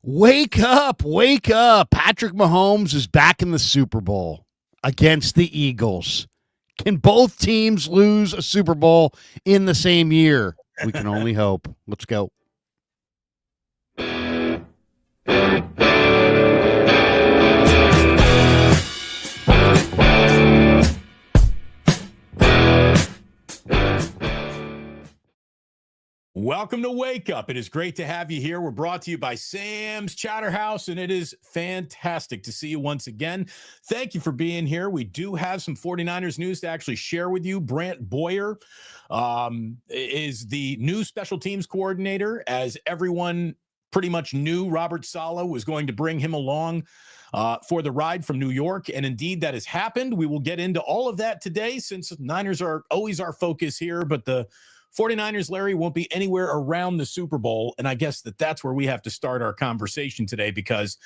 Wake up, wake up. Patrick Mahomes is back in the Super Bowl against the Eagles. Can both teams lose a Super Bowl in the same year? We can only hope. Let's go. Welcome to Wake Up. It is great to have you here. We're brought to you by Sam's Chowder House, and it is fantastic to see you once again. Thank you for being here. We do have some 49ers news to actually share with you. Brant Boyer is the new special teams coordinator. As everyone pretty much knew, Robert Saleh was going to bring him along for the ride from New York, and indeed that has happened. We will get into all of that today since Niners are always our focus here, but the 49ers, Larry, won't be anywhere around the Super Bowl, and I guess that's where we have to start our conversation today because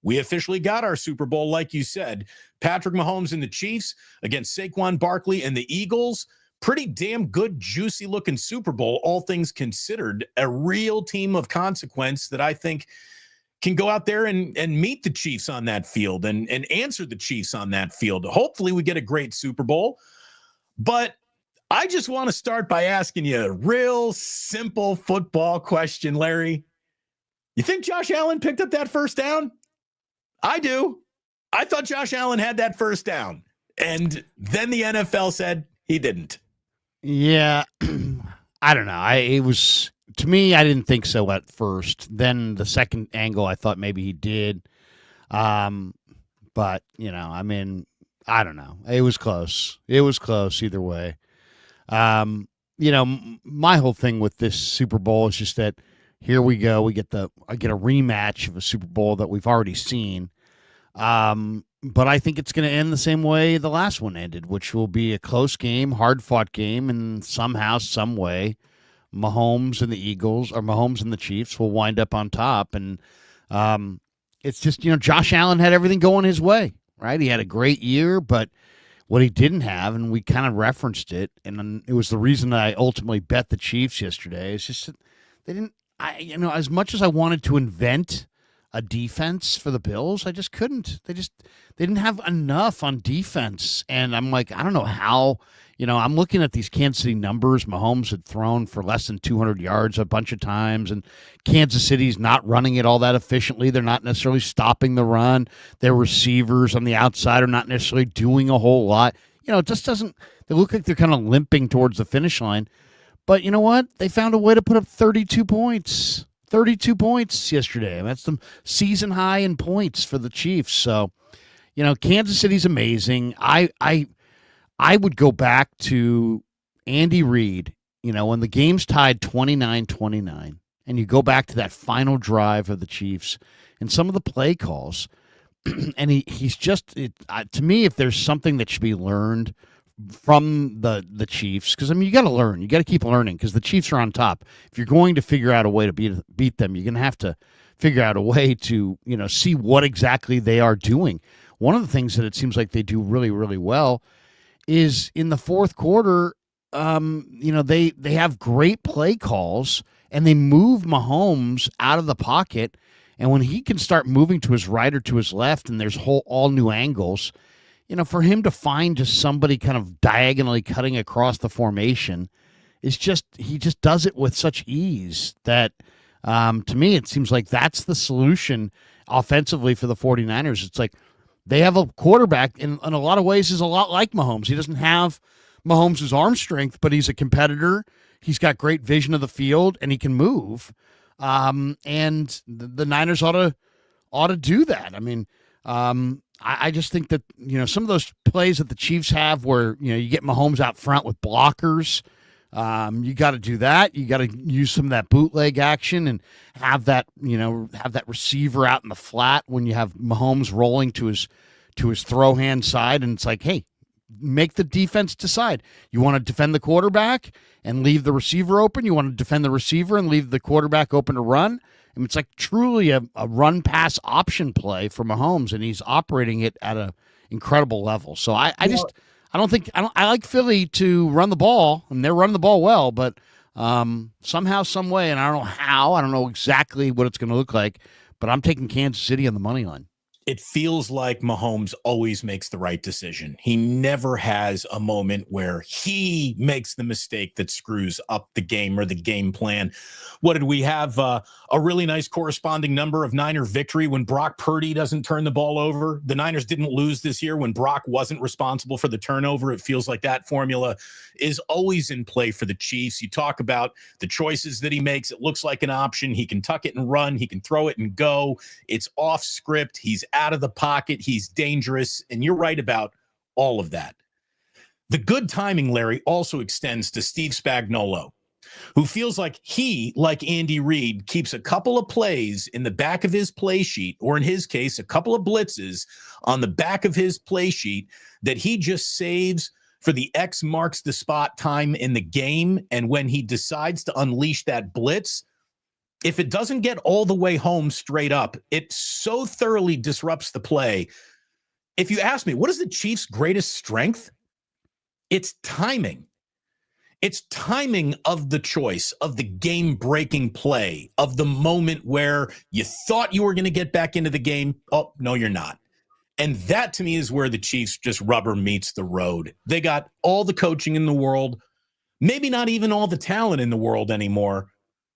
we officially got our Super Bowl, like you said. Patrick Mahomes and the Chiefs against Saquon Barkley and the Eagles. Pretty damn good, juicy-looking Super Bowl, all things considered. A real team of consequence that I think can go out there and meet the Chiefs on that field and answer the Chiefs on that field. Hopefully we get a great Super Bowl, but I just want to start by asking you a real simple football question, Larry. You think Josh Allen picked up that first down? I do. I thought Josh Allen had that first down. And then the NFL said he didn't. Yeah, I don't know. To me, I didn't think so at first. Then the second angle, I thought maybe he did. But, I don't know. It was close. It was close either way. My whole thing with this Super Bowl is just that here we go. I get a rematch of a Super Bowl that we've already seen. But I think it's going to end the same way the last one ended, which will be a close game, hard fought game. And somehow, some way, Mahomes and the Eagles or Mahomes and the Chiefs will wind up on top. And, it's just, Josh Allen had everything going his way, right? He had a great year, but what he didn't have, and we kind of referenced it, and it was the reason that I ultimately bet the Chiefs yesterday, is just that they didn't, as much as I wanted to invent a defense for the Bills, I just couldn't. They didn't have enough on defense, and I'm like, I don't know how, I'm looking at these Kansas City numbers. Mahomes had thrown for less than 200 yards a bunch of times, and Kansas City's not running it all that efficiently. They're not necessarily stopping the run. Their receivers on the outside are not necessarily doing a whole lot. It just doesn't – they look like they're kind of limping towards the finish line. But you know what? They found a way to put up 32 points. 32 points yesterday. That's the season high in points for the Chiefs. So, Kansas City's amazing. I would go back to Andy Reid, when the game's tied 29-29, and you go back to that final drive of the Chiefs and some of the play calls, and he's just, to me, if there's something that should be learned from the Chiefs, because, you got to learn. You got to keep learning because the Chiefs are on top. If you're going to figure out a way to beat them, you're going to have to figure out a way to, see what exactly they are doing. One of the things that it seems like they do really, really well is in the fourth quarter, they have great play calls and they move Mahomes out of the pocket. And when he can start moving to his right or to his left and there's all new angles, for him to find just somebody kind of diagonally cutting across the formation is he just does it with such ease that to me, it seems like that's the solution offensively for the 49ers. It's like, they have a quarterback in a lot of ways is a lot like Mahomes. He doesn't have Mahomes' arm strength, but he's a competitor. He's got great vision of the field, and he can move. And the Niners ought to do that. I just think that, some of those plays that the Chiefs have where, you get Mahomes out front with blockers, you got to do that. You got to use some of that bootleg action and have that receiver out in the flat when you have Mahomes rolling to his throw hand side. And it's like, hey, make the defense decide. You want to defend the quarterback and leave the receiver open? You want to defend the receiver and leave the quarterback open to run? It's like truly a run pass option play for Mahomes, and he's operating it at an incredible level. So I like Philly to run the ball, and they're running the ball well, but somehow, some way, and I don't know how, I don't know exactly what it's going to look like, but I'm taking Kansas City on the money line. It feels like Mahomes always makes the right decision. He never has a moment where he makes the mistake that screws up the game or the game plan. What did we have? A really nice corresponding number of Niner victory when Brock Purdy doesn't turn the ball over. The Niners didn't lose this year when Brock wasn't responsible for the turnover. It feels like that formula is always in play for the Chiefs. You talk about the choices that he makes. It looks like an option. He can tuck it and run. He can throw it and go. It's off script. He's out of the pocket. He's dangerous. And you're right about all of that. The good timing, Larry, also extends to Steve Spagnuolo, who feels like he, like Andy Reid, keeps a couple of plays in the back of his play sheet, or in his case, a couple of blitzes on the back of his play sheet that he just saves for the X marks the spot time in the game. And when he decides to unleash that blitz, if it doesn't get all the way home straight up, it so thoroughly disrupts the play. If you ask me, what is the Chiefs' greatest strength? It's timing. It's timing of the choice, of the game-breaking play, of the moment where you thought you were going to get back into the game. Oh, no, you're not. And that, to me, is where the Chiefs just rubber meets the road. They got all the coaching in the world, maybe not even all the talent in the world anymore,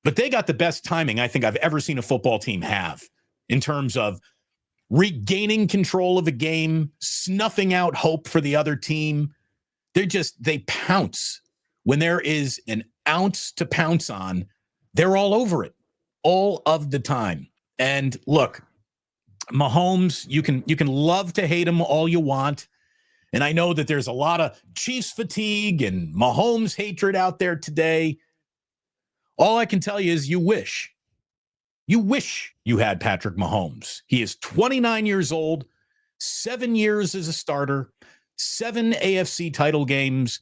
but they got the best timing I think I've ever seen a football team have in terms of regaining control of a game, snuffing out hope for the other team. They pounce. When there is an ounce to pounce on, they're all over it all of the time. And look, Mahomes, you can love to hate him all you want. And I know that there's a lot of Chiefs fatigue and Mahomes hatred out there today. All I can tell you is you wish you had Patrick Mahomes. He is 29 years old, 7 years as a starter, 7 AFC title games,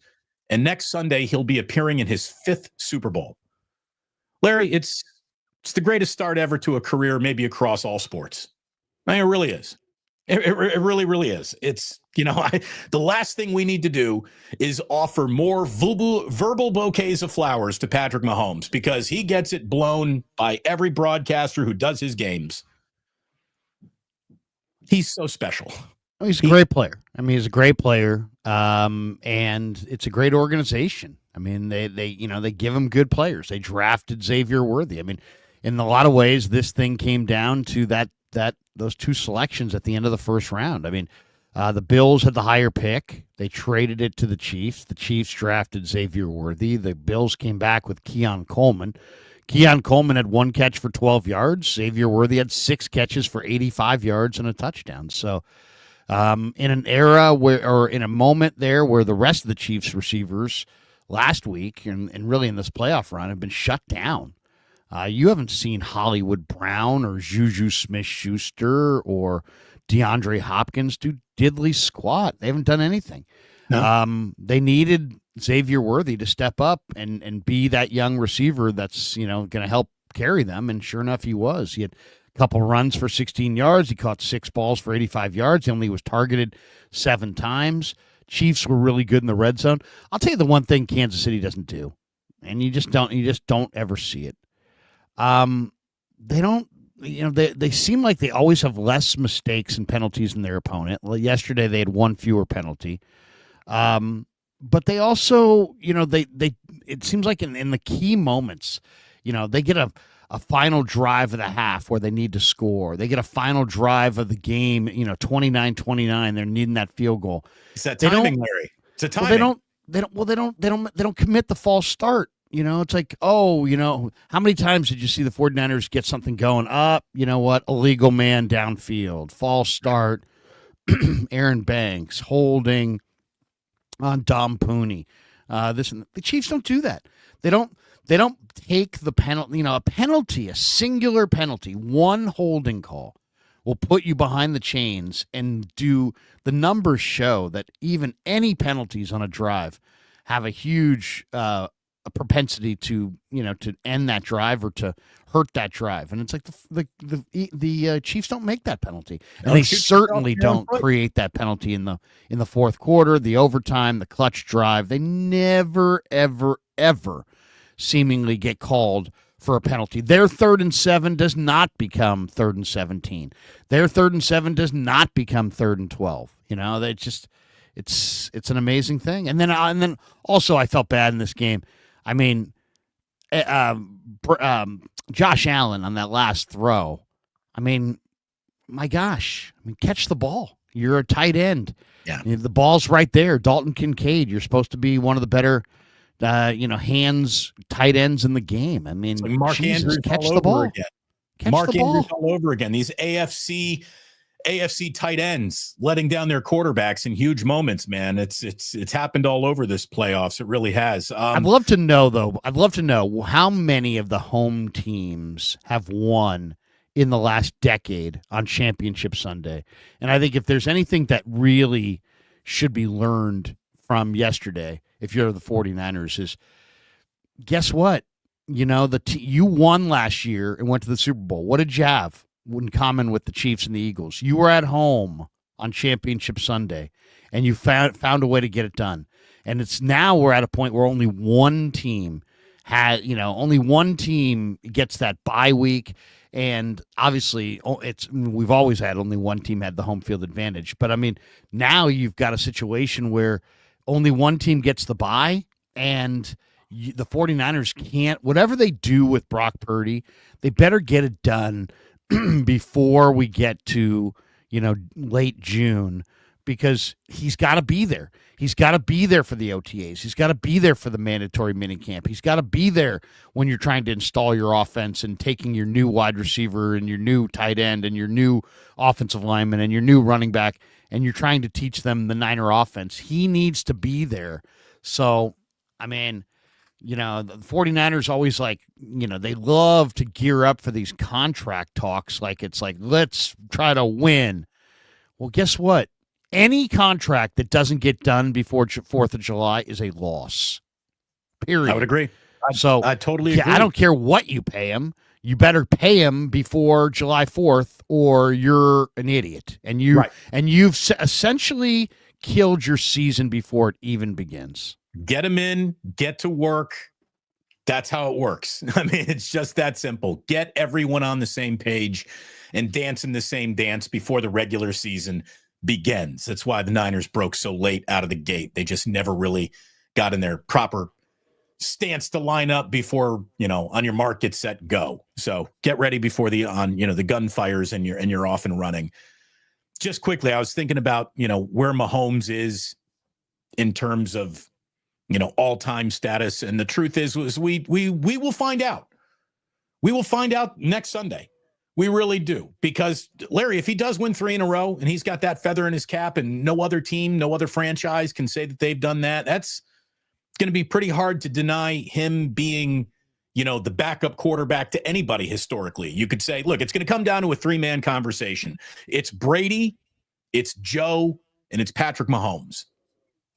and next Sunday he'll be appearing in his 5th Super Bowl. Larry, it's the greatest start ever to a career, maybe across all sports. I mean, it really is. It really, really is. It's, the last thing we need to do is offer more verbal bouquets of flowers to Patrick Mahomes because he gets it blown by every broadcaster who does his games. He's so special. He's a great player. I mean, he's a great player, and it's a great organization. I mean, they give him good players. They drafted Xavier Worthy. I mean, in a lot of ways, this thing came down to those 2 selections at the end of the first round. I mean, the Bills had the higher pick. They traded it to the Chiefs. The Chiefs drafted Xavier Worthy. The Bills came back with Keon Coleman. Keon Coleman had 1 catch for 12 yards. Xavier Worthy had 6 catches for 85 yards and a touchdown. So in an era in a moment there where the rest of the Chiefs receivers last week and really in this playoff run have been shut down, you haven't seen Hollywood Brown or Juju Smith-Schuster or DeAndre Hopkins do diddly squat. They haven't done anything. No. They needed Xavier Worthy to step up and be that young receiver that's going to help carry them, and sure enough, he was. He had a couple runs for 16 yards. He caught 6 balls for 85 yards. He only was targeted 7 times. Chiefs were really good in the red zone. I'll tell you the one thing Kansas City doesn't do, and you just don't ever see it. They don't, they seem like they always have less mistakes and penalties than their opponent. Well, yesterday they had 1 fewer penalty. But they also, it seems like in the key moments, they get a final drive of the half where they need to score. They get a final drive of the game, 29-29. They're needing that field goal. It's that timing, Larry. It's a timing. They don't commit the false start. It's like, how many times did you see the 49ers get something going up? You know what? Illegal man downfield, false start, Aaron Banks, holding on Dom Pooney. The Chiefs don't do that. They don't take the penalty, a singular penalty, one holding call will put you behind the chains and do the numbers show that even any penalties on a drive have a huge a propensity to end that drive or to hurt that drive, and it's like the Chiefs don't make that penalty, and they certainly don't create that penalty in the fourth quarter, the overtime, the clutch drive. They never ever seemingly get called for a penalty. Their 3rd and 7 does not become 3rd and 17. Their 3rd and 7 does not become 3rd and 12. You know, they just it's an amazing thing. And then also I felt bad in this game. I mean, Josh Allen on that last throw. I mean, my gosh. I mean, catch the ball. You're a tight end. Yeah. The ball's right there. Dalton Kincaid, you're supposed to be one of the better hands tight ends in the game. I mean, like Mark Jesus, Andrews catch all the over ball. again. Catch Mark the ball. Andrews all over again. These AFC tight ends letting down their quarterbacks in huge moments, man. It's happened all over this playoffs. It really has. I'd love to know, though. I'd love to know how many of the home teams have won in the last decade on Championship Sunday. And I think if there's anything that really should be learned from yesterday, if you're the 49ers, is guess what? You know, you won last year and went to the Super Bowl. What did you have in common with the Chiefs and the Eagles? You were at home on Championship Sunday, and you found a way to get it done. And it's now we're at a point where only one team gets that bye week. And obviously, we've always had only one team had the home field advantage. But I mean, now you've got a situation where only one team gets the bye, and the 49ers can't, whatever they do with Brock Purdy, they better get it done before we get to, late June, because he's got to be there. He's got to be there for the OTAs. He's got to be there for the mandatory minicamp. He's got to be there when you're trying to install your offense and taking your new wide receiver and your new tight end and your new offensive lineman and your new running back, and you're trying to teach them the Niner offense. He needs to be there. So, I mean, the 49ers always they love to gear up for these contract talks. It's like, let's try to win. Well, guess what? Any contract that doesn't get done before 4th of July is a loss. Period. I would agree. I totally agree. I don't care what you pay him. You better pay him before July 4th, or you're an idiot. And you've essentially killed your season before it even begins. Get him in, get to work. That's how it works. I mean, it's just that simple. Get everyone on the same page and dance in the same dance before the regular season begins. That's why the Niners broke so late out of the gate. They just never really got in their proper stance to line up before, on your mark, get set, go. So get ready before the gun fires and you're off and running. Just quickly, I was thinking about, where Mahomes is in terms of, all-time status. And the truth is we will find out. We will find out next Sunday. We really do. Because, Larry, if he does win 3 in a row and he's got that feather in his cap and no other team, no other franchise can say that they've done that, that's going to be pretty hard to deny him being, the backup quarterback to anybody historically. You could say, look, it's going to come down to a 3-man conversation. It's Brady, it's Joe, and it's Patrick Mahomes.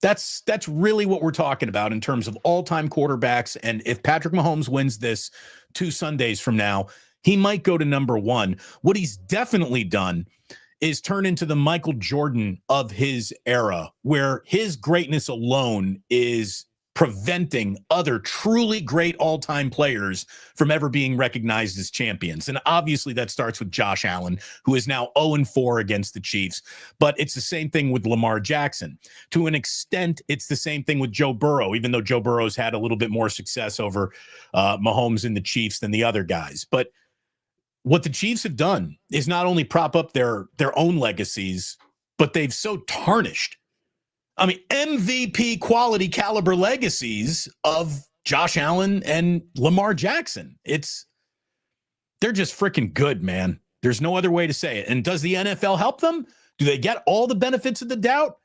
That's really what we're talking about in terms of all-time quarterbacks. And if Patrick Mahomes wins this 2 Sundays from now, he might go to number 1. What he's definitely done is turn into the Michael Jordan of his era, where his greatness alone is preventing other truly great all-time players from ever being recognized as champions. And obviously that starts with Josh Allen, who is now 0-4 against the Chiefs. But it's the same thing with Lamar Jackson. To an extent, it's the same thing with Joe Burrow, even though Joe Burrow's had a little bit more success over Mahomes and the Chiefs than the other guys. But what the Chiefs have done is not only prop up their own legacies, but they've so tarnished, MVP quality caliber legacies of Josh Allen and Lamar Jackson. They're just freaking good, man. There's no other way to say it. And does the NFL help them? Do they get all the benefits of the doubt?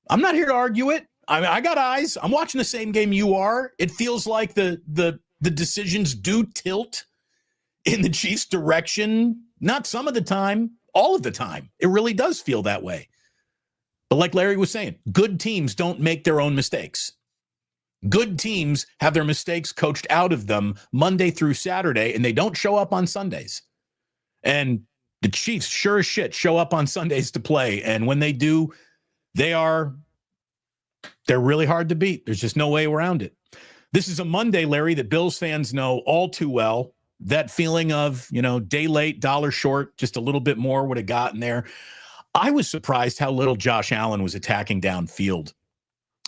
I'm not here to argue it. I got eyes. I'm watching the same game you are. It feels like the decisions do tilt in the Chiefs' direction. Not some of the time, all of the time. It really does feel that way. But like Larry was saying, good teams don't make their own mistakes. Good teams have their mistakes coached out of them Monday through Saturday, and they don't show up on Sundays. And the Chiefs sure as shit show up on Sundays to play. And when they do, they're really hard to beat. There's just no way around it. This is a Monday, Larry, that Bills fans know all too well. That feeling of, day late, dollar short, just a little bit more would have gotten there. I was surprised how little Josh Allen was attacking downfield,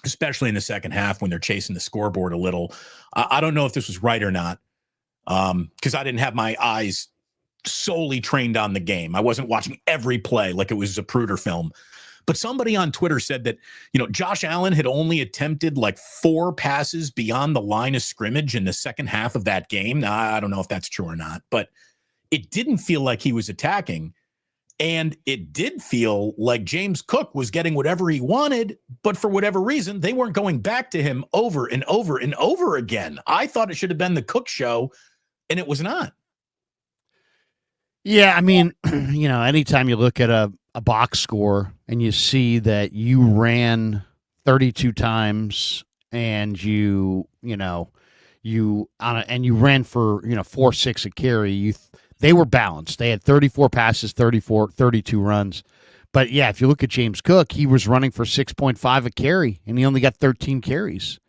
especially in the second half when they're chasing the scoreboard a little. I don't know if this was right or not, because I didn't have my eyes solely trained on the game. I wasn't watching every play like it was a Zapruder film. But somebody on Twitter said that, Josh Allen had only attempted like 4 passes beyond the line of scrimmage in the second half of that game. Now, I don't know if that's true or not, but it didn't feel like he was attacking. And it did feel like James Cook was getting whatever he wanted, but for whatever reason, they weren't going back to him over and over and over again. I thought it should have been the Cook show, and it was not. Yeah, I mean, anytime you look at a box score and you see that you ran 32 times and you ran for 4.6 a carry, they were balanced. They had 34 passes, 32 runs. But yeah, if you look at James Cook, he was running for 6.5 a carry and he only got 13 carries.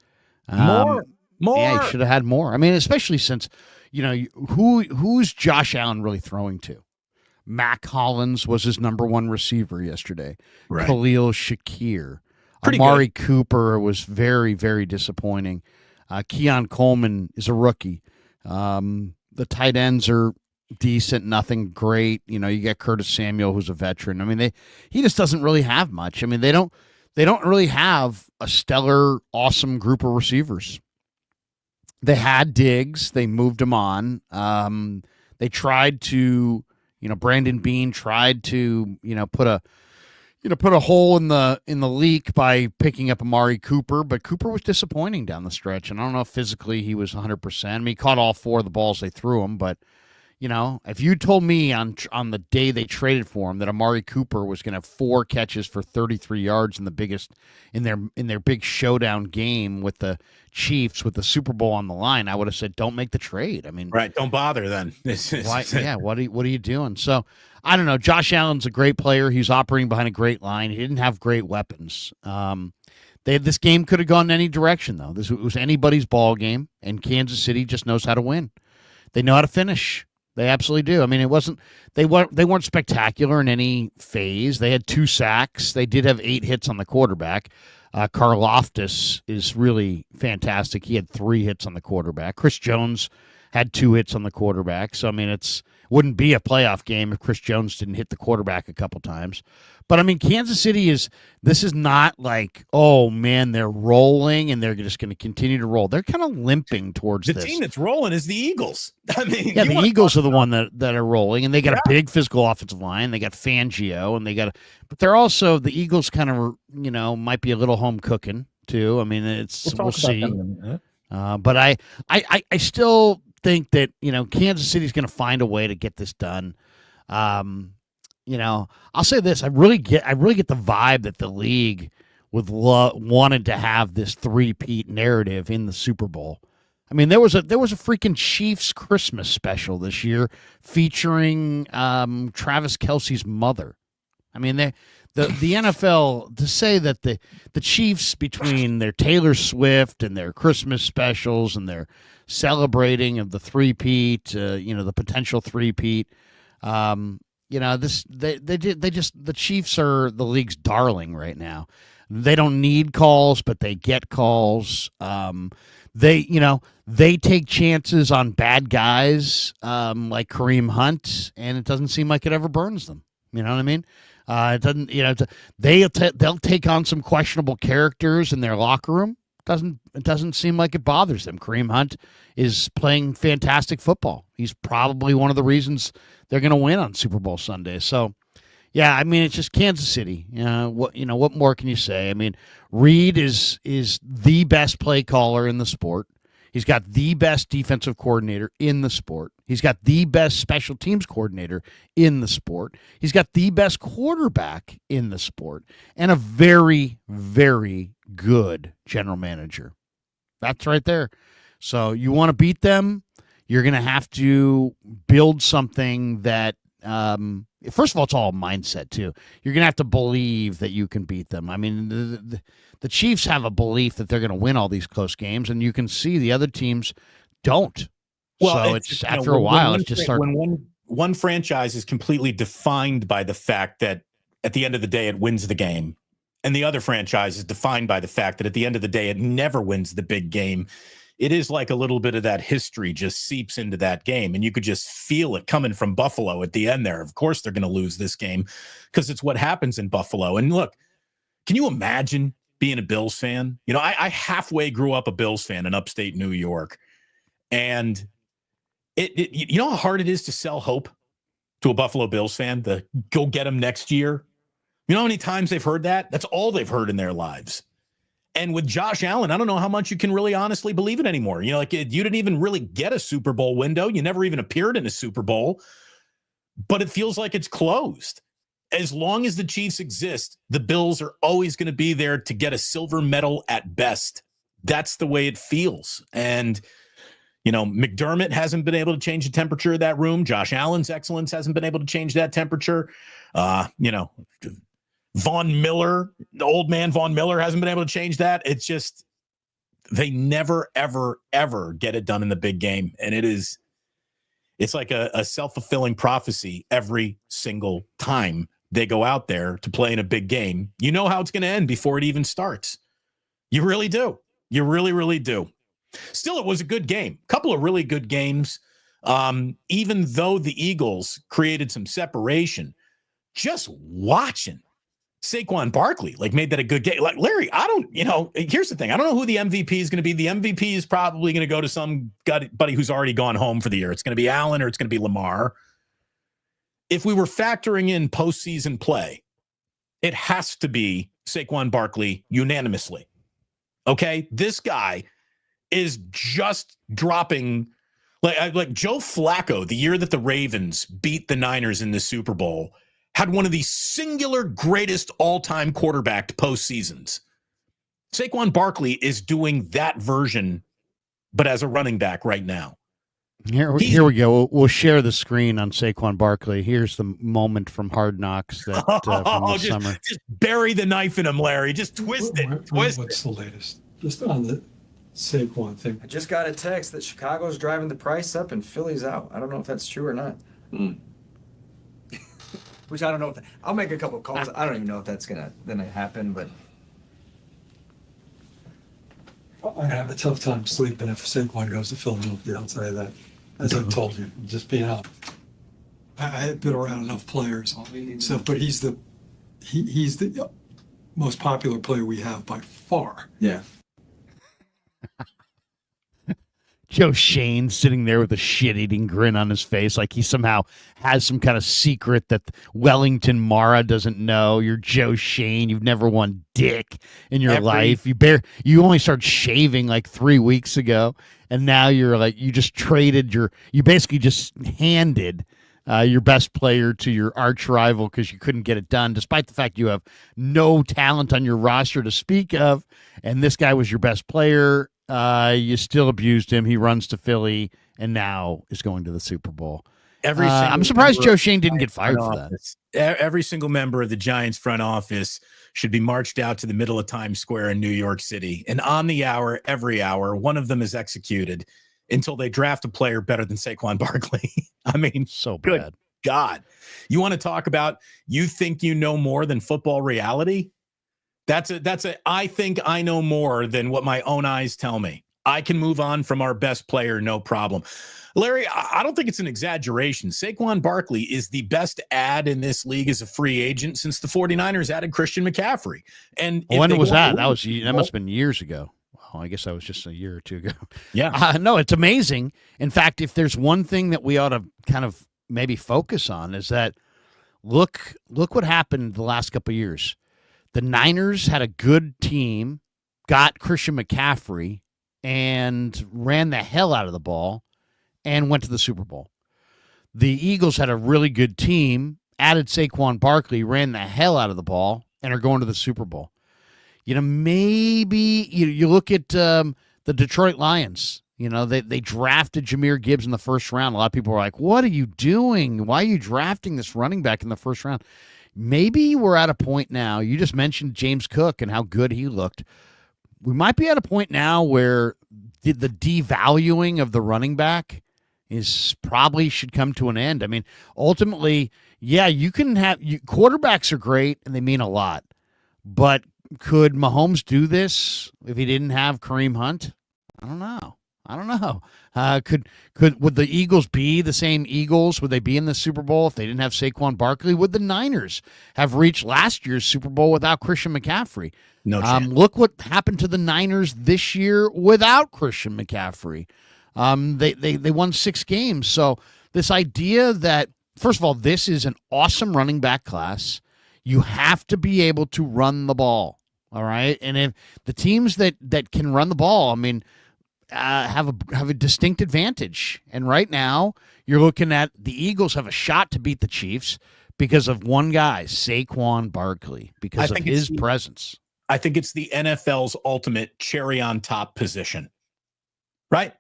More. Yeah, he should have had more. I mean, especially since who's Josh Allen really throwing to? Mac Hollins was his number 1 receiver yesterday. Right. Khalil Shakir. Pretty Amari good. Cooper was very, very disappointing. Keon Coleman is a rookie. The tight ends are decent, nothing great. You get Curtis Samuel, who's a veteran. I mean, he just doesn't really have much. I mean, they don't really have a stellar, awesome group of receivers. They had Diggs. They moved him on. They tried to, Brandon Beane tried to, put a hole in the leak by picking up Amari Cooper, but Cooper was disappointing down the stretch. And I don't know if physically he was 100%. I mean, he caught all 4 of the balls they threw him, but if you told me on the day they traded for him that Amari Cooper was going to have 4 catches for 33 yards in the biggest in their big showdown game with the Chiefs with the Super Bowl on the line, I would have said, don't make the trade. I mean, right. Don't bother then. Why, yeah. What are you doing? So I don't know. Josh Allen's a great player. He's operating behind a great line. He didn't have great weapons. This game could have gone in any direction though. It was anybody's ball game, and Kansas City just knows how to win. They know how to finish. They absolutely do. I mean, they weren't spectacular in any phase. They had 2 sacks. They did have 8 hits on the quarterback. Karlaftis is really fantastic. He had 3 hits on the quarterback. Chris Jones had 2 hits on the quarterback. So I mean, wouldn't be a playoff game if Chris Jones didn't hit the quarterback a couple times. But I mean, Kansas City this is not like, oh man, they're rolling and they're just going to continue to roll. They're kind of limping towards the this. team that's rolling is the Eagles. I mean, yeah, the Eagles are the one that are rolling, and they got a big physical offensive line. They got Fangio, and but they're also the Eagles kind of might be a little home cooking too. I mean, we'll see. But I still think that Kansas City's going to find a way to get this done. I'll say this: I really get the vibe that the league wanted to have this 3-peat narrative in the Super Bowl. I mean, there was a freaking Chiefs Christmas special this year featuring Travis Kelce's mother. I mean, the NFL, to say that the Chiefs, between their Taylor Swift and their Christmas specials and their celebrating of the 3-peat, the potential 3-peat, the Chiefs are the league's darling right now. They don't need calls, but they get calls. They take chances on bad guys like Kareem Hunt, and it doesn't seem like it ever burns them. You know what I mean? It doesn't. They'll take on some questionable characters in their locker room. It doesn't seem like it bothers them. Kareem Hunt is playing fantastic football. He's probably one of the reasons they're going to win on Super Bowl Sunday. So, yeah, I mean, it's just Kansas City. What more can you say? I mean, Reed is the best play caller in the sport. He's got the best defensive coordinator in the sport. He's got the best special teams coordinator in the sport. He's got the best quarterback in the sport, and a very, very good general manager. That's right there. So you want to beat them, you're going to have to build something that, first of all, it's all mindset, too. You're going to have to believe that you can beat them. I mean, the Chiefs have a belief that they're going to win all these close games, and you can see the other teams don't. Well, So it's after a while, it's just when one franchise is completely defined by the fact that at the end of the day it wins the game, and the other franchise is defined by the fact that at the end of the day it never wins the big game. It is like a little bit of that history just seeps into that game, and you could just feel it coming from Buffalo at the end there. Of course, they're going to lose this game because it's what happens in Buffalo. And look, can you imagine being a Bills fan? You know, I halfway grew up a Bills fan in upstate New York, and you know how hard it is to sell hope to a Buffalo Bills fan to go get them next year. You know how many times they've heard that? That's all they've heard in their lives. And with Josh Allen, I don't know how much you can really honestly believe it anymore. You know, like you didn't even really get a Super Bowl window. You never even appeared in a Super Bowl, but it feels like it's closed. As long as the Chiefs exist, the Bills are always going to be there to get a silver medal at best. That's the way it feels. And, you know, McDermott hasn't been able to change the temperature of that room. Josh Allen's excellence hasn't been able to change that temperature. You know, Von Miller, the old man Von Miller hasn't been able to change that. It's just, they never, ever, ever get it done in the big game. And it's like a self-fulfilling prophecy every single time they go out there to play in a big game. You know how it's going to end before it even starts. You really do. You really, really do. Still, it was a good game. A couple of really good games. Even though the Eagles created some separation, just watching Saquon Barkley made that a good game. Like, Larry, here's the thing. I don't know who the MVP is going to be. The MVP is probably going to go to somebody who's already gone home for the year. It's going to be Allen or it's going to be Lamar. If we were factoring in postseason play, it has to be Saquon Barkley unanimously. Okay? This guy is just dropping like Joe Flacco, the year that the Ravens beat the Niners in the Super Bowl, had one of the singular greatest all-time quarterback postseasons. Saquon Barkley is doing that version, but as a running back right now. Here we go. We'll share the screen on Saquon Barkley. Here's the moment from Hard Knocks that from the summer. Just bury the knife in him, Larry. Just twist it. What's the latest? Just on the Saquon thing. I just got a text that Chicago's driving the price up and Philly's out. I don't know if that's true or not. Which I don't know if I'll make a couple of calls. I don't even know if that's gonna happen, but I have a tough time sleeping if Saquon goes to Philadelphia. I'll tell you that. As I told you, just being out. I've been around enough players, so but he's the most popular player we have by far. yeah. Joe Shane sitting there with a shit-eating grin on his face, like he somehow has some kind of secret that Wellington Mara doesn't know. You're Joe Shane. You've never won dick in your life. You only started shaving like 3 weeks ago, and now you're like you basically just handed your best player to your arch rival because you couldn't get it done, despite the fact you have no talent on your roster to speak of, and this guy was your best player. You still abused him. He runs to Philly and now is going to the Super Bowl. I'm surprised Joe Shane didn't get fired for that. Every single member of the Giants front office should be marched out to the middle of Times Square in New York City. And on the hour, every hour, one of them is executed until they draft a player better than Saquon Barkley. I mean, so good bad. God. You want to talk about you think you know more than football reality? That's I think I know more than what my own eyes tell me. I can move on from our best player, no problem. Larry, I don't think it's an exaggeration. Saquon Barkley is the best ad in this league as a free agent since the 49ers added Christian McCaffrey. And when was that? That must have been years ago. Well, I guess that was just a year or two ago. Yeah. No, it's amazing. In fact, if there's one thing that we ought to kind of maybe focus on is that look what happened the last couple of years. The Niners had a good team, got Christian McCaffrey, and ran the hell out of the ball and went to the Super Bowl. The Eagles had a really good team, added Saquon Barkley, ran the hell out of the ball, and are going to the Super Bowl. You know, maybe you look at the Detroit Lions. You know, they drafted Jahmyr Gibbs in the first round. A lot of people were like, what are you doing? Why are you drafting this running back in the first round? Maybe we're at a point now. You just mentioned James Cook and how good he looked. We might be at a point now where the devaluing of the running back is probably should come to an end. I mean, ultimately, yeah, you can have quarterbacks are great and they mean a lot, but could Mahomes do this if he didn't have Kareem Hunt? I don't know. I don't know. Would the Eagles be the same Eagles? Would they be in the Super Bowl if they didn't have Saquon Barkley? Would the Niners have reached last year's Super Bowl without Christian McCaffrey? No chance. Look what happened to the Niners this year without Christian McCaffrey. They won 6 games. So this idea that, first of all, this is an awesome running back class. You have to be able to run the ball. All right. And if the teams that can run the ball, I mean, have a distinct advantage. And right now, you're looking at the Eagles have a shot to beat the Chiefs because of one guy, Saquon Barkley, because of his presence. I think it's the NFL's ultimate cherry on top position, right?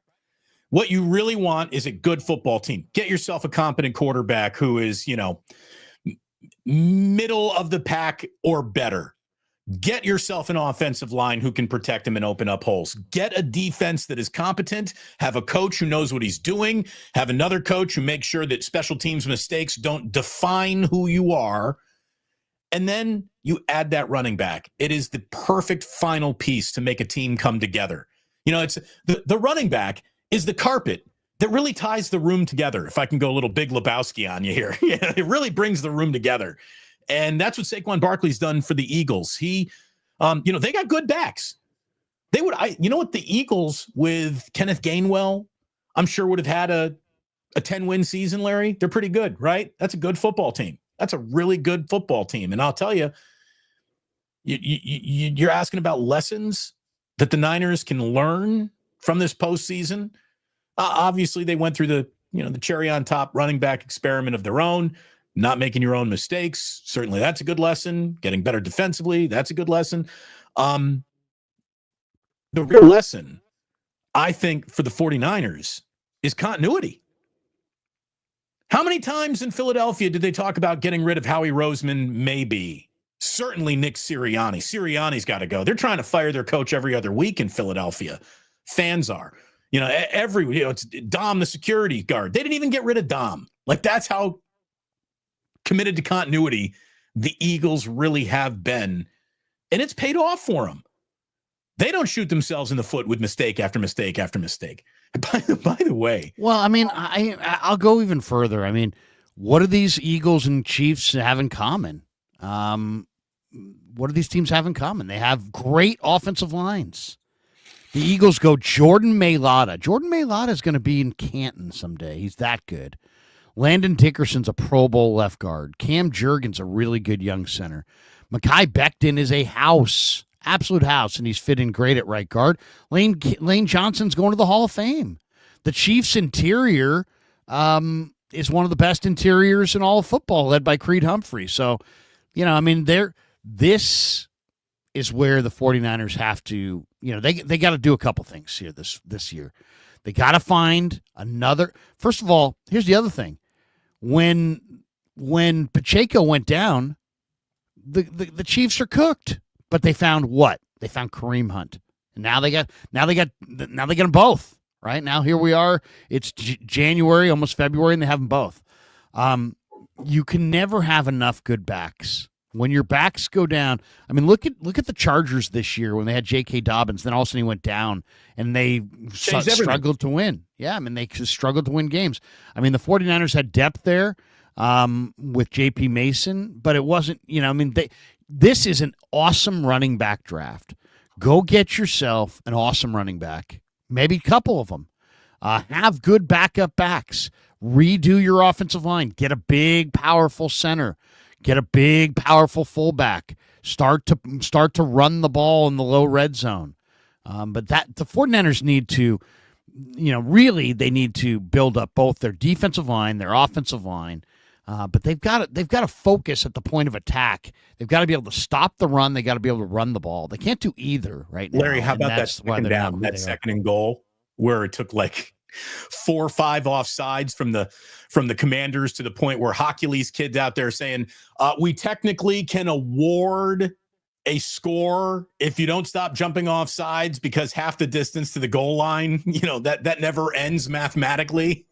What you really want is a good football team. Get yourself a competent quarterback who is, middle of the pack or better. Get yourself an offensive line who can protect him and open up holes. Get a defense that is competent. Have a coach who knows what he's doing. Have another coach who makes sure that special teams mistakes don't define who you are. And then you add that running back. It is the perfect final piece to make a team come together. It's the running back is the carpet that really ties the room together. If I can go a little Big Lebowski on you here. Yeah, it really brings the room together. And that's what Saquon Barkley's done for the Eagles. He, they got good backs. The Eagles with Kenneth Gainwell, I'm sure would have had a 10-win season, Larry. They're pretty good, right? That's a good football team. That's a really good football team. And I'll tell you, you're asking about lessons that the Niners can learn from this postseason. Obviously, they went through the cherry on top running back experiment of their own. Not making your own mistakes. Certainly that's a good lesson. Getting better defensively. That's a good lesson. The real lesson, I think, for the 49ers is continuity. How many times in Philadelphia did they talk about getting rid of Howie Roseman? Maybe. Certainly Nick Sirianni. Sirianni's got to go. They're trying to fire their coach every other week in Philadelphia. Fans are. It's Dom, the security guard. They didn't even get rid of Dom. Like, that's how committed to continuity the Eagles really have been, and it's paid off for them. They don't shoot themselves in the foot with mistake after mistake after mistake. By the way, well, I mean, I'll go even further. I mean, what do these Eagles and Chiefs have in common? What do these teams have in common? They have great offensive lines. The Eagles go Jordan Mailata. Jordan Mailata is going to be in Canton someday. He's that good. Landon Dickerson's a Pro Bowl left guard. Cam Jurgens a really good young center. Mekhi Becton is a house, absolute house, and he's fitting great at right guard. Lane Johnson's going to the Hall of Fame. The Chiefs' interior is one of the best interiors in all of football, led by Creed Humphrey. So, this is where the 49ers have to, they got to do a couple things here this year. They got to find another. First of all, here's the other thing. When Pacheco went down, the Chiefs are cooked. But they found what? They found Kareem Hunt. And now they got them both. Right now, here we are. It's January, almost February, and they have them both. You can never have enough good backs. When your backs go down, I mean, look at the Chargers this year when they had J.K. Dobbins. Then all of a sudden he went down, and they struggled to win. Yeah, I mean, they struggled to win games. I mean, the 49ers had depth there with J.P. Mason, but it wasn't, this is an awesome running back draft. Go get yourself an awesome running back, maybe a couple of them. Have good backup backs. Redo your offensive line. Get a big, powerful center. Get a big, powerful fullback. Start to run the ball in the low red zone. But the 49ers need to, really they need to build up both their defensive line, their offensive line. But they've got to focus at the point of attack. They've got to be able to stop the run. They got to be able to run the ball. They can't do either right now. Larry, how about that second down, that second and goal where it took like 4 or 5 offsides from the Commanders to the point where Hocules kids out there saying, we technically can award a score if you don't stop jumping off sides because half the distance to the goal line, that never ends mathematically.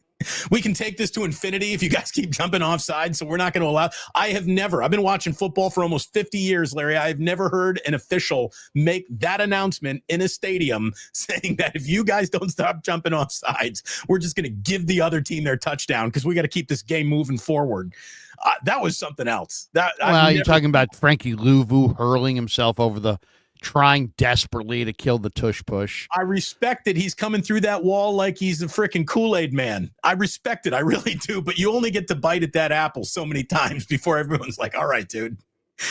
We can take this to infinity if you guys keep jumping offside. So we're not going to allow. I've been watching football for almost 50 years, Larry. I've never heard an official make that announcement in a stadium saying that if you guys don't stop jumping off sides, we're just going to give the other team their touchdown because we got to keep this game moving forward. That was something else. You're talking about Frankie Louvu hurling himself over trying desperately to kill the tush push. I respect it. He's coming through that wall like he's a freaking Kool-Aid man. I respect it. I really do. But you only get to bite at that apple so many times before everyone's like, all right, dude,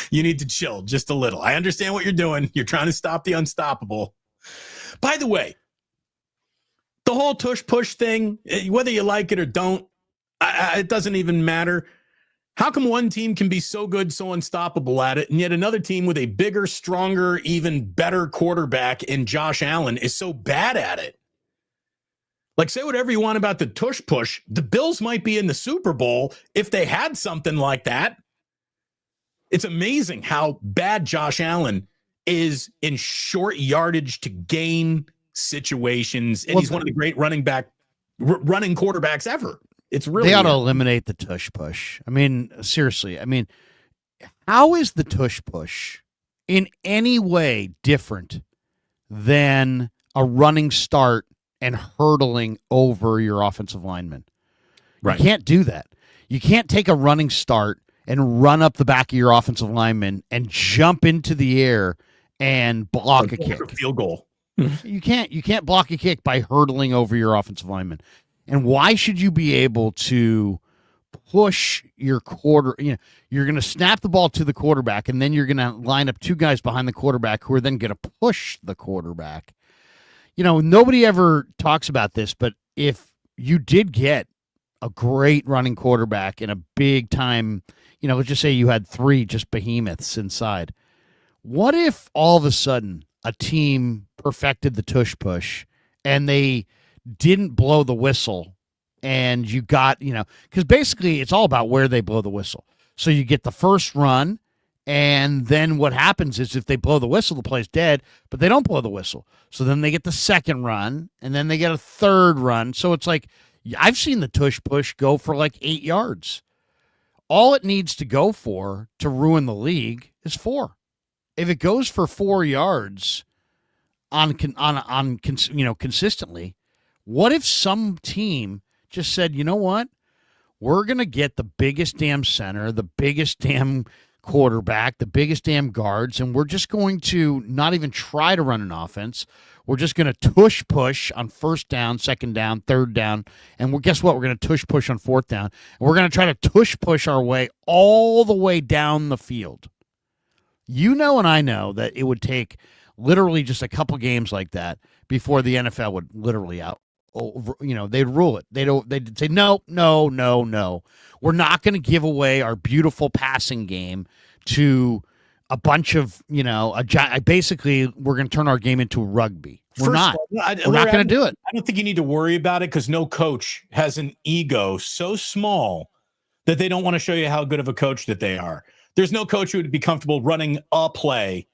you need to chill just a little. I understand what you're doing. You're trying to stop the unstoppable. By the way, the whole tush push thing, whether you like it or don't, it doesn't even matter. How come one team can be so good, so unstoppable at it, and yet another team with a bigger, stronger, even better quarterback in Josh Allen is so bad at it? Like, say whatever you want about the tush push. The Bills might be in the Super Bowl if they had something like that. It's amazing how bad Josh Allen is in short yardage to gain situations, and he's one of the great running quarterbacks ever. It's really they ought to eliminate the tush push. I mean, seriously. I mean, how is the tush push in any way different than a running start and hurdling over your offensive lineman? Right. You can't do that. You can't take a running start and run up the back of your offensive lineman and jump into the air and block a kick. Field goal. You can't block a kick by hurdling over your offensive lineman. And why should you be able to push your you're going to snap the ball to the quarterback, and then you're going to line up two guys behind the quarterback who are then going to push the quarterback. Nobody ever talks about this, but if you did get a great running quarterback in a big time, let's just say you had three just behemoths inside. What if all of a sudden a team perfected the tush push and they didn't blow the whistle, and you got, because basically it's all about where they blow the whistle. So you get the first run, and then what happens is if they blow the whistle, the play's dead, but they don't blow the whistle. So then they get the second run, and then they get a third run. So it's like, I've seen the tush push go for like 8 yards. All it needs to go for to ruin the league is 4. If it goes for 4 yards consistently, what if some team just said, you know what? We're going to get the biggest damn center, the biggest damn quarterback, the biggest damn guards, and we're just going to not even try to run an offense. We're just going to tush push on first down, second down, third down, and guess what? We're going to tush push on fourth down. And we're going to try to tush push our way all the way down the field. And I know that it would take literally just a couple games like that before the NFL would literally they'd rule it. They'd say, no. We're not going to give away our beautiful passing game to a bunch of, basically we're going to turn our game into rugby. We're not going to do it. I don't think you need to worry about it because no coach has an ego so small that they don't want to show you how good of a coach that they are. There's no coach who would be comfortable running a play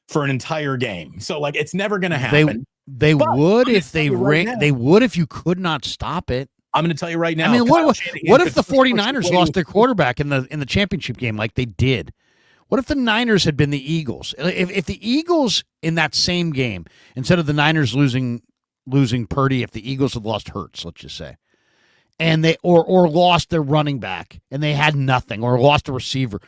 for an entire game. So it's never going to happen. They would if they ran. They would if you could not stop it. I'm going to tell you right now. I mean, what if the 49ers lost their quarterback in the championship game like they did? What if the Niners had been the Eagles? If the Eagles in that same game, instead of the Niners losing Purdy, if the Eagles had lost Hurts, let's just say, and they or lost their running back and they had nothing, or lost a receiver,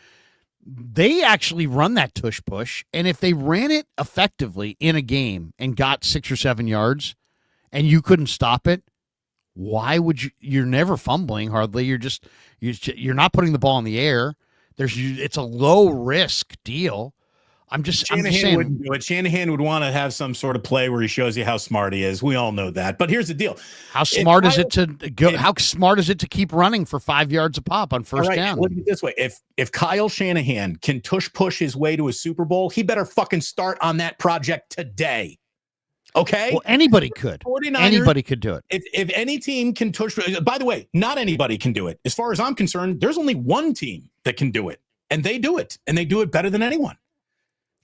they actually run that tush push, and if they ran it effectively in a game and got 6 or 7 yards and you couldn't stop it, why would you're never fumbling hardly. You're not putting the ball in the air. It's a low risk deal. I'm just saying. Wouldn't do it. Shanahan would want to have some sort of play where he shows you how smart he is. We all know that. But here's the deal: how smart is it to keep running for 5 yards a pop on first down? Look at it this way: if Kyle Shanahan can tush push his way to a Super Bowl, he better fucking start on that project today. Okay. Well, anybody could. Anybody could do it. If any team can tush. By the way, not anybody can do it. As far as I'm concerned, there's only one team that can do it, and they do it, and they do it better than anyone.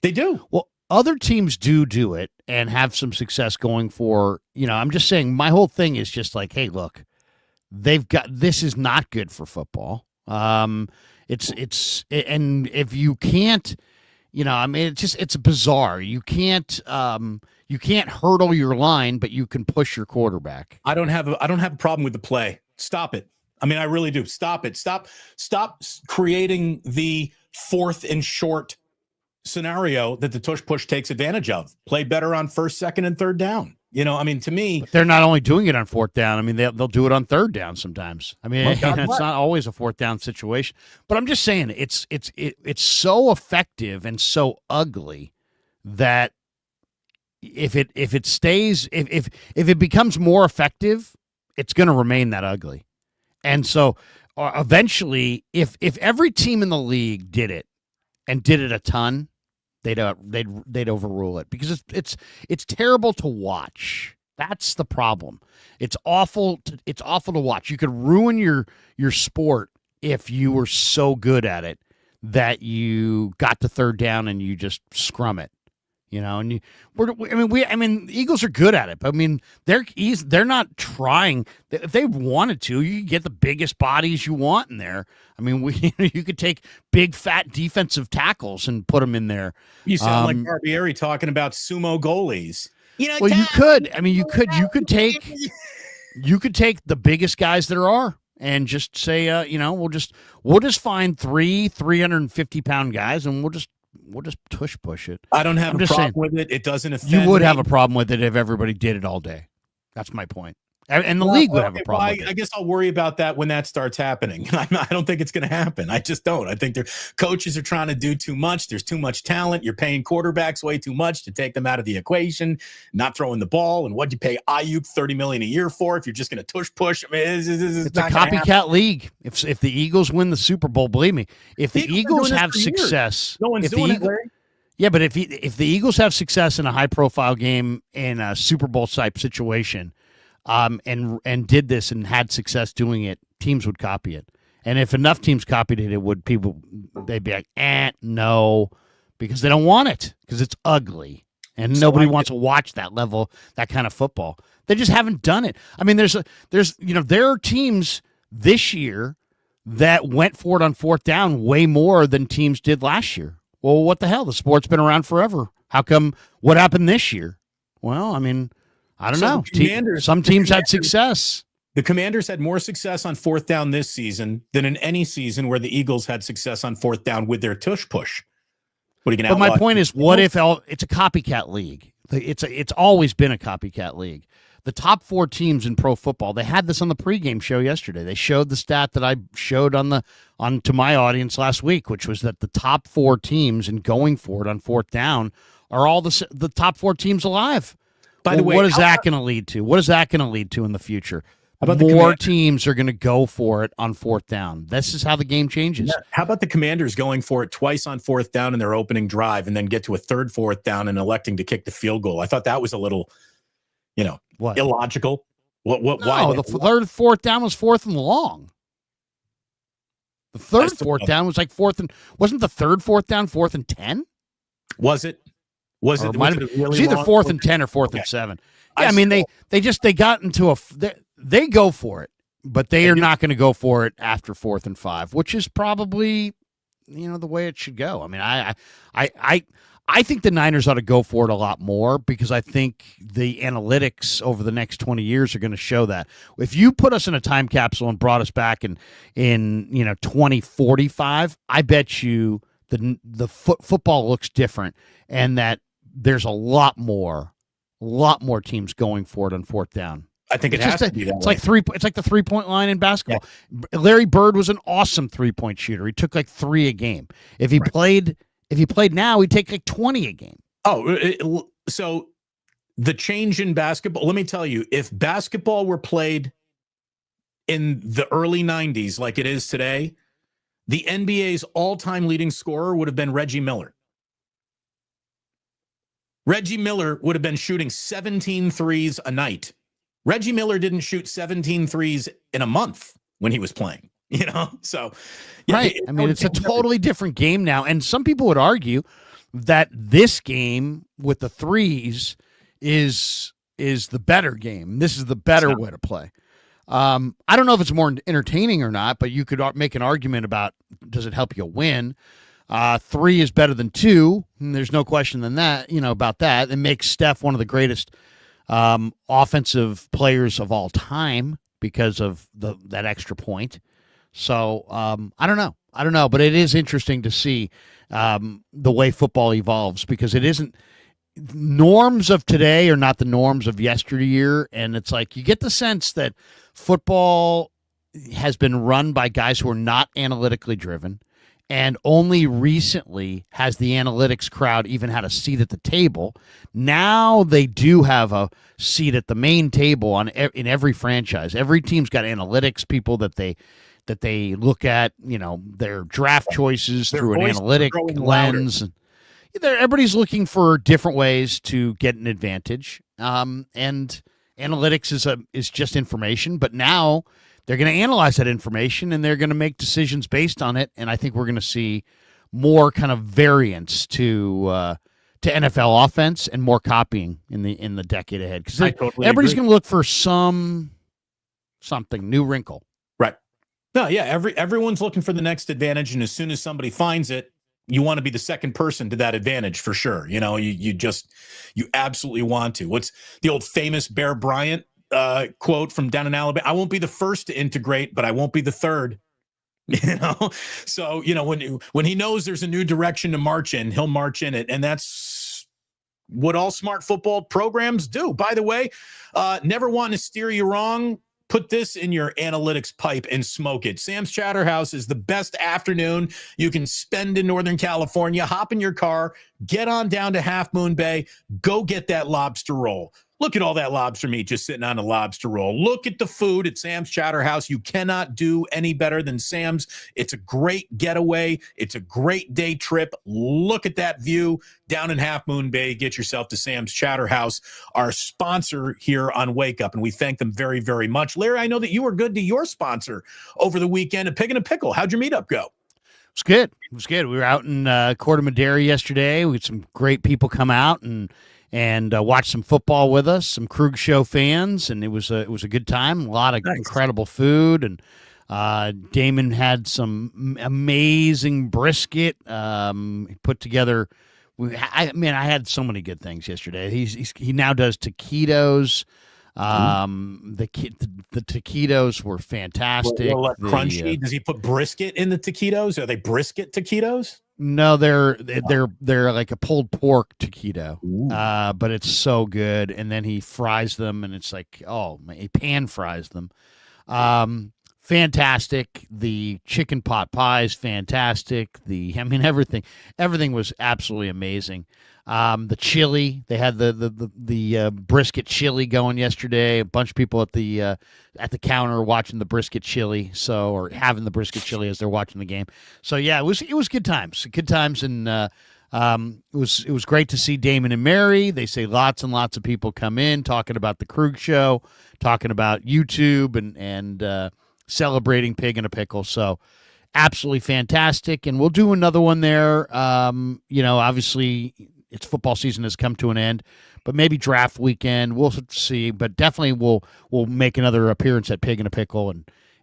They do. Well, other teams do it and have some success going for, I'm just saying my whole thing is just like, hey, look, this is not good for football. And if you can't, I mean, it's bizarre. You can't hurdle your line, but you can push your quarterback. I don't have a problem with the play. Stop it. I mean, I really do. Stop it. Stop creating the 4th and short scenario that the tush push takes advantage of. Play better on 1st, 2nd, and 3rd down. I mean, to me, but they're not only doing it on 4th down. I mean, they'll do it on 3rd down sometimes. I mean, it's not always a 4th down situation. But I'm just saying, it's so effective and so ugly that if it stays, if it becomes more effective, it's going to remain that ugly. And so, eventually, if every team in the league did it and did it a ton, they'd overrule it, because it's terrible to watch. That's the problem. It's awful to watch. You could ruin your sport if you were so good at it that you got to 3rd down and you just scrum it. And the Eagles are good at it, but I mean, they're not trying. If they wanted to, you could get the biggest bodies you want in there. I mean, you could take big fat defensive tackles and put them in there. You sound like Barbieri talking about sumo goalies. Well, you could. I mean, you could take the biggest guys there are and just say, we'll just find 350-pound guys and we'll just tush push it. I don't have a problem with it. It doesn't offend You would me. have a problem with it if everybody did it all day. That's my point. And the league would have a problem with it. I guess I'll worry about that when that starts happening. I don't think it's going to happen. I just don't. I think their coaches are trying to do too much. There's too much talent. You're paying quarterbacks way too much to take them out of the equation, not throwing the ball. And what'd you pay Ayuk $30 million a year for if you're just going to tush push? I mean, it's a copycat league. If the Eagles win the Super Bowl, believe me, if the Eagles have success, no one's doing it, Larry. Yeah, but if the Eagles have success in a high-profile game in a Super Bowl type situation, and did this and had success doing it, teams would copy it. And if enough teams copied it, they'd be like, no, because they don't want it, because it's ugly, and nobody wants to watch that kind of football. They just haven't done it. I mean, there are teams this year that went for it on 4th down way more than teams did last year. Well, what the hell? The sport's been around forever. How come? What happened this year? Well, I mean, I don't know. Some teams had success. The Commanders had more success on 4th down this season than in any season where the Eagles had success on 4th down with their tush push. But my point is, what if it's a copycat league? It's always been a copycat league. The top 4 teams in pro football, they had this on the pregame show yesterday. They showed the stat that I showed to my audience last week, which was that the top 4 teams in going for it on 4th down are all the top 4 teams alive. By the way, what is that going to lead to? What is that going to lead to in the future? How about more teams are going to go for it on 4th down. This is how the game changes. Yeah. How about the Commanders going for it twice on 4th down in their opening drive and then get to a 3rd, 4th down and electing to kick the field goal? I thought that was a little, illogical. Why? The 3rd, 4th down was 4th and long. The 3rd, 4th down was like 4th and wasn't the 3rd, 4th down 4th and 10? Was it? Was it? It was either 4th and 10 or 4th and 7. Yeah, I mean they got into they go for it, but they are not going to go for it after 4th and 5, which is probably the way it should go. I mean, I think the Niners ought to go for it a lot more, because I think the analytics over the next 20 years are going to show that. If you put us in a time capsule and brought us back in 2045, I bet you the football looks different, and that there's a lot more teams going for it on 4th down. I think it has to be that it's way. It's like the 3-point line in basketball. Yeah. Larry Bird was an awesome 3-point shooter. He took like 3 a game. If he played now, he'd take like 20 a game. So the change in basketball, let me tell you, if basketball were played in the early 90s like it is today, the NBA's all-time leading scorer would have been Reggie Miller. Reggie Miller would have been shooting 17 threes a night. Reggie Miller didn't shoot 17 threes in a month when he was playing, So, yeah, right. I mean, it's a totally different game now. And some people would argue that this game with the threes is the better game. This is the better way to play. I don't know if it's more entertaining or not, but you could make an argument about, does it help you win? 3 is better than 2. And there's no question than that, about that. It makes Steph one of the greatest offensive players of all time because of that extra point. So I don't know, but it is interesting to see the way football evolves, because it isn't, norms of today are not the norms of yesteryear, and it's like you get the sense that football has been run by guys who are not analytically driven, and only recently has the analytics crowd even had a seat at the table. Now they do have a seat at the main table in every franchise. Every team's got analytics people that they look at, their draft choices through an analytic lens. Everybody's looking for different ways to get an advantage, and analytics is just information. But now they're going to analyze that information and they're going to make decisions based on it. And I think we're going to see more kind of variance to NFL offense and more copying in the decade ahead, because everybody's going to look for something new wrinkle. Right. No, yeah. Everyone's looking for the next advantage, and as soon as somebody finds it, you want to be the second person to that advantage for sure. You absolutely want to. What's the old famous Bear Bryant quote from down in Alabama? I won't be the first to integrate, but I won't be the third. So when he knows there's a new direction to march in, he'll march in it, and that's what all smart football programs do. By the way, never want to steer you wrong. Put this in your analytics pipe and smoke it. Sam's Chowderhouse is the best afternoon you can spend in Northern California. Hop in your car, get on down to Half Moon Bay, go get that lobster roll. Look at all that lobster meat just sitting on a lobster roll. Look at the food at Sam's Chowderhouse. You cannot do any better than Sam's. It's a great getaway. It's a great day trip. Look at that view down in Half Moon Bay. Get yourself to Sam's Chowderhouse, our sponsor here on Wake Up, and we thank them very, very much. Larry, I know that you were good to your sponsor over the weekend at Pig and a Pickle. How'd your meetup go? It was good. We were out in Corte Madera yesterday. We had some great people come out and watch some football with us, some Krug Show fans, and it was a good time. A lot of incredible food, and Damon had some amazing brisket. He put together. I had so many good things yesterday. He now does taquitos. The taquitos were fantastic. Crunchy. Does he put brisket in the taquitos? Are they brisket taquitos? No, they're like a pulled pork taquito, but it's so good. And then he fries them, and it's like, he pan fries them. Fantastic. The chicken pot pie is fantastic. Everything was absolutely amazing. The chili, they had the brisket chili going yesterday. A bunch of people at the counter watching the brisket chili, or having the brisket chili as they're watching the game. So yeah, it was good times. Good times, and it was great to see Damon and Mary. They say lots and lots of people come in talking about the Krug Show, talking about YouTube, and celebrating Pig and a Pickle. So absolutely fantastic, and we'll do another one there. Obviously, it's football season has come to an end, but maybe draft weekend, we'll see. But definitely we'll make another appearance at Pig and a Pickle,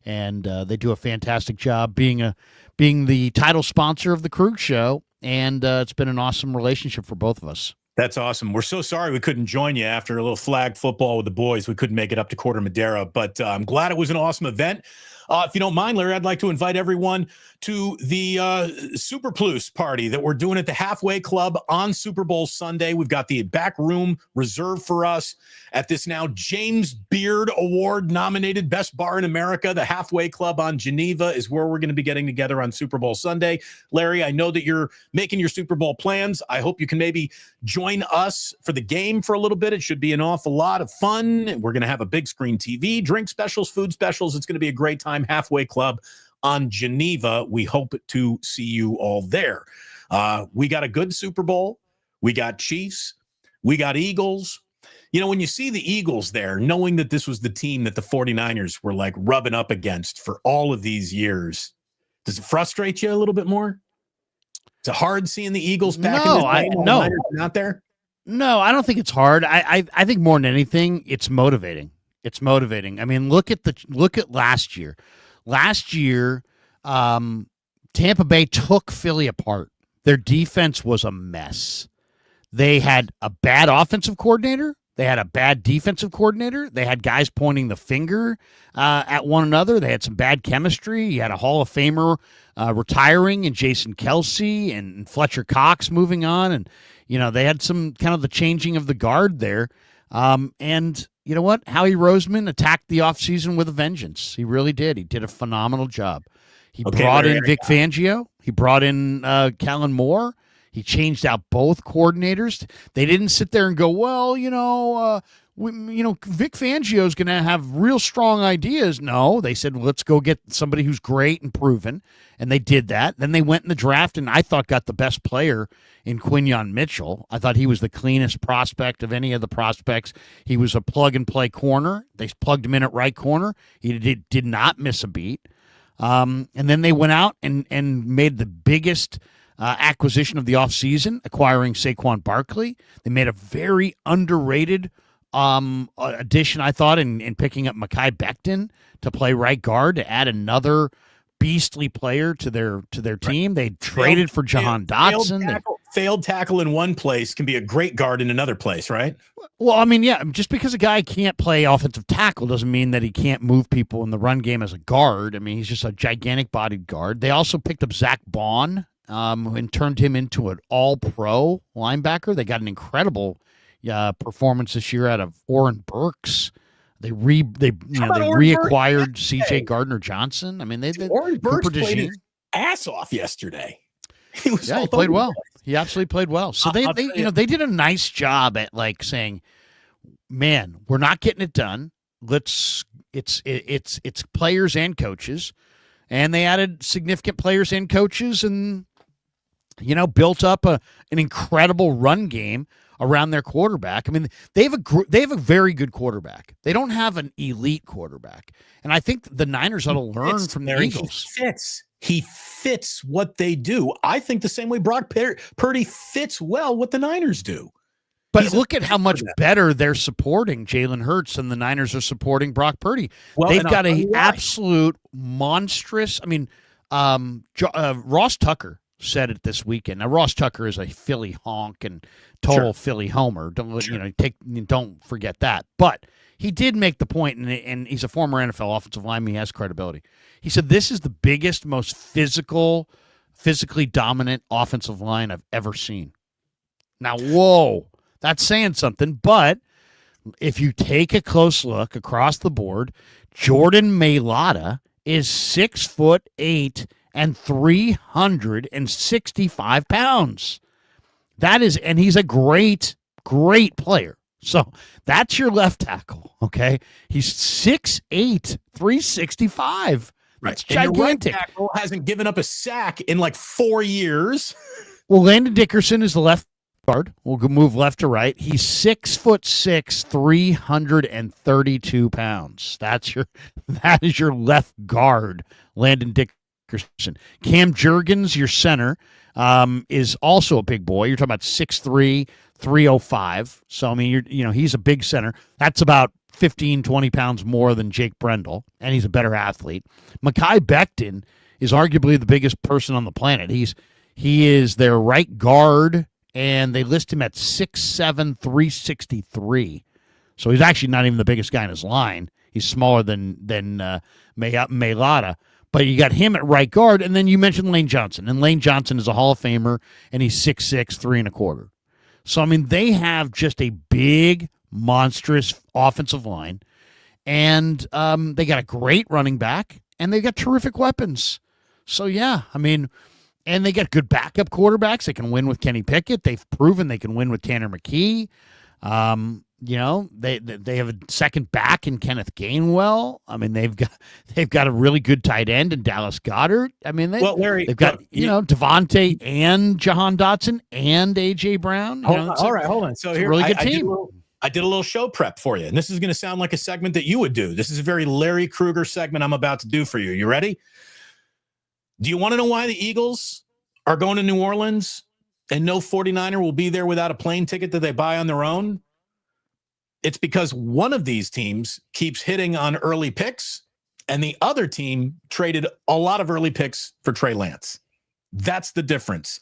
and they do a fantastic job being the title sponsor of the Krug Show, and it's been an awesome relationship for both of us. That's awesome. We're so sorry we couldn't join you after a little flag football with the boys. We couldn't make it up to Corte Madera, but I'm glad it was an awesome event. If you don't mind, Larry, I'd like to invite everyone to the Super Plus party that we're doing at the Halfway Club on Super Bowl Sunday. We've got the back room reserved for us at this now James Beard Award nominated Best Bar in America. The Halfway Club on Geneva is where we're going to be getting together on Super Bowl Sunday. Larry, I know that you're making your Super Bowl plans. I hope you can maybe join us for the game for a little bit. It should be an awful lot of fun. We're going to have a big screen TV, drink specials, food specials. It's going to be a great time. Halfway Club on Geneva. We hope to see you all there. We got a good Super Bowl. We got Chiefs. We got Eagles. When you see the Eagles there, knowing that this was the team that the 49ers were like rubbing up against for all of these years, does it frustrate you a little bit more? Is it hard seeing the Eagles back in the game? No, not there. No, I don't think it's hard. I think more than anything, it's motivating. It's motivating. I mean, look at last year. Last year, Tampa Bay took Philly apart. Their defense was a mess. They had a bad offensive coordinator. They had a bad defensive coordinator. They had guys pointing the finger at one another. They had some bad chemistry. You had a Hall of Famer retiring, and Jason Kelsey and Fletcher Cox moving on, and they had some kind of the changing of the guard there. And you know what? Howie Roseman attacked the offseason with a vengeance. He really did. He did a phenomenal job. He brought in Vic Fangio. He brought in Kellen Moore. He changed out both coordinators. They didn't sit there and go, well, Vic Fangio is going to have real strong ideas. No, they said, let's go get somebody who's great and proven, and they did that. Then they went in the draft, and I thought got the best player in Quinyon Mitchell. I thought he was the cleanest prospect of any of the prospects. He was a plug-and-play corner. They plugged him in at right corner. He did not miss a beat. And then they went out and made the biggest acquisition of the offseason, acquiring Saquon Barkley. They made a very underrated addition, I thought, in picking up Mekhi Becton to play right guard to add another beastly player to their team. They traded for Jahan Dotson. Failed tackle in one place can be a great guard in another place, right? Well, I mean, yeah, just because a guy can't play offensive tackle doesn't mean that he can't move people in the run game as a guard. I mean, he's just a gigantic-bodied guard. They also picked up Zach Bond and turned him into an all-pro linebacker. They got an incredible performance this year out of Oren Burks. They reacquired C.J. Gardner-Johnson. I mean, Oren Burks played his ass off yesterday. He played well. He absolutely played well. So they did a nice job at like saying, man, we're not getting it done. It's players and coaches, and they added significant players and coaches, and built up an incredible run game around their quarterback. I mean, they have a very good quarterback. They don't have an elite quarterback, and I think the Niners ought to learn from the Eagles. He fits what they do. I think the same way Brock Purdy fits well what the Niners do. But look at how much better they're supporting Jalen Hurts than the Niners are supporting Brock Purdy. Well, they've got an absolute monstrous. I mean, Ross Tucker said it this weekend. Now, Ross Tucker is a Philly honk and total Philly homer. Don't forget that. But he did make the point, and he's a former NFL offensive lineman. He has credibility. He said, this is the biggest, most physically dominant offensive line I've ever seen. Now, whoa, that's saying something. But if you take a close look across the board, Jordan Mailata is 6'8" and 365 pounds. And he's a great, great player. So that's your left tackle, okay? He's 6'8", 365. That's gigantic. Your right tackle hasn't given up a sack in like 4 years. Well, Landon Dickerson is the left guard. We'll move left to right. He's 6'6", 332 pounds. That is your left guard, Landon Dickerson. Cam Jurgens, your center, is also a big boy. You're talking about 6'3", 305. So, I mean, he's a big center. That's about 15, 20 pounds more than Jake Brendel, and he's a better athlete. Mekhi Becton is arguably the biggest person on the planet. He is their right guard, and they list him at 6'7", 363. So he's actually not even the biggest guy in his line. He's smaller than Mailata. But you got him at right guard, and then you mentioned Lane Johnson. And Lane Johnson is a Hall of Famer, and he's 6'6", 325. So, I mean, they have just a big, monstrous offensive line, and they got a great running back, and they got terrific weapons. So, yeah, I mean, and they got good backup quarterbacks. They can win with Kenny Pickett. They've proven they can win with Tanner McKee. They have a second back in Kenneth Gainwell. I mean, they've got a really good tight end in Dallas Goedert. I mean, they've got Devontae and Jahan Dotson and AJ Brown. All right. So here, a really good team. I did a little show prep for you, and this is going to sound like a segment that you would do. This is a very Larry Krueger segment I'm about to do for you. You ready? Do you want to know why the Eagles are going to New Orleans and no 49er will be there without a plane ticket that they buy on their own? It's because one of these teams keeps hitting on early picks, and the other team traded a lot of early picks for Trey Lance. That's the difference.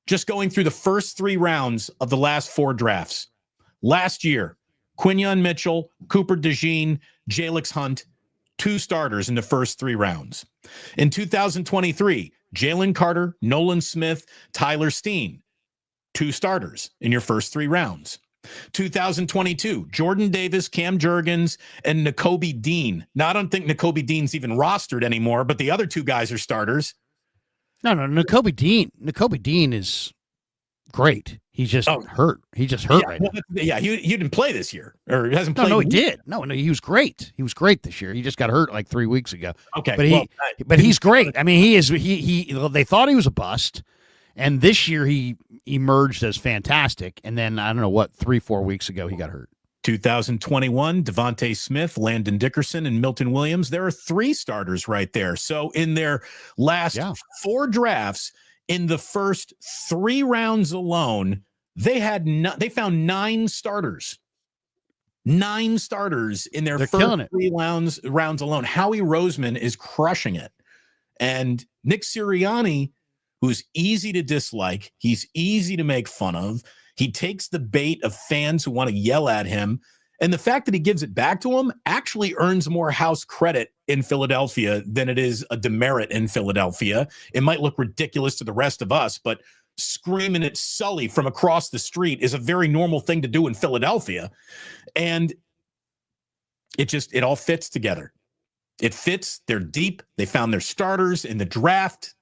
Just going through the first 3 rounds of the last 4 drafts. Last year, Quinyon Mitchell, Cooper DeJean, Jalix Hunt, 2 starters in the first 3 rounds. In 2023, Jalen Carter, Nolan Smith, Tyler Steen, 2 starters in your first 3 rounds. 2022, Jordan Davis, Cam Jurgens, and Nakobe Dean. Now, I don't think Nakobe Dean's even rostered anymore, but the other 2 guys are starters. No, Nakobe Dean is great. He's just hurt. He just hurt right now. Yeah, he didn't play this year, or hasn't played. No, he did. No, he was great. He was great this year. He just got hurt like 3 weeks ago. Okay, but he's great. I mean, he is. They thought he was a bust, and this year he emerged as fantastic. And then I don't know what 3-4 weeks ago he got hurt. 2021, Devontae Smith, Landon Dickerson, and Milton Williams. There are 3 starters right there. So in their last 4 drafts, in the first 3 rounds alone, they found 9 starters. 9 starters in their first 3 rounds alone. Howie Roseman is crushing it. And Nick Sirianni, who's easy to dislike, he's easy to make fun of. He takes the bait of fans who want to yell at him. And the fact that he gives it back to him actually earns more house credit in Philadelphia than it is a demerit in Philadelphia. It might look ridiculous to the rest of us, but screaming at Sully from across the street is a very normal thing to do in Philadelphia. And it all fits together. It fits. They're deep. They found their starters in the draft.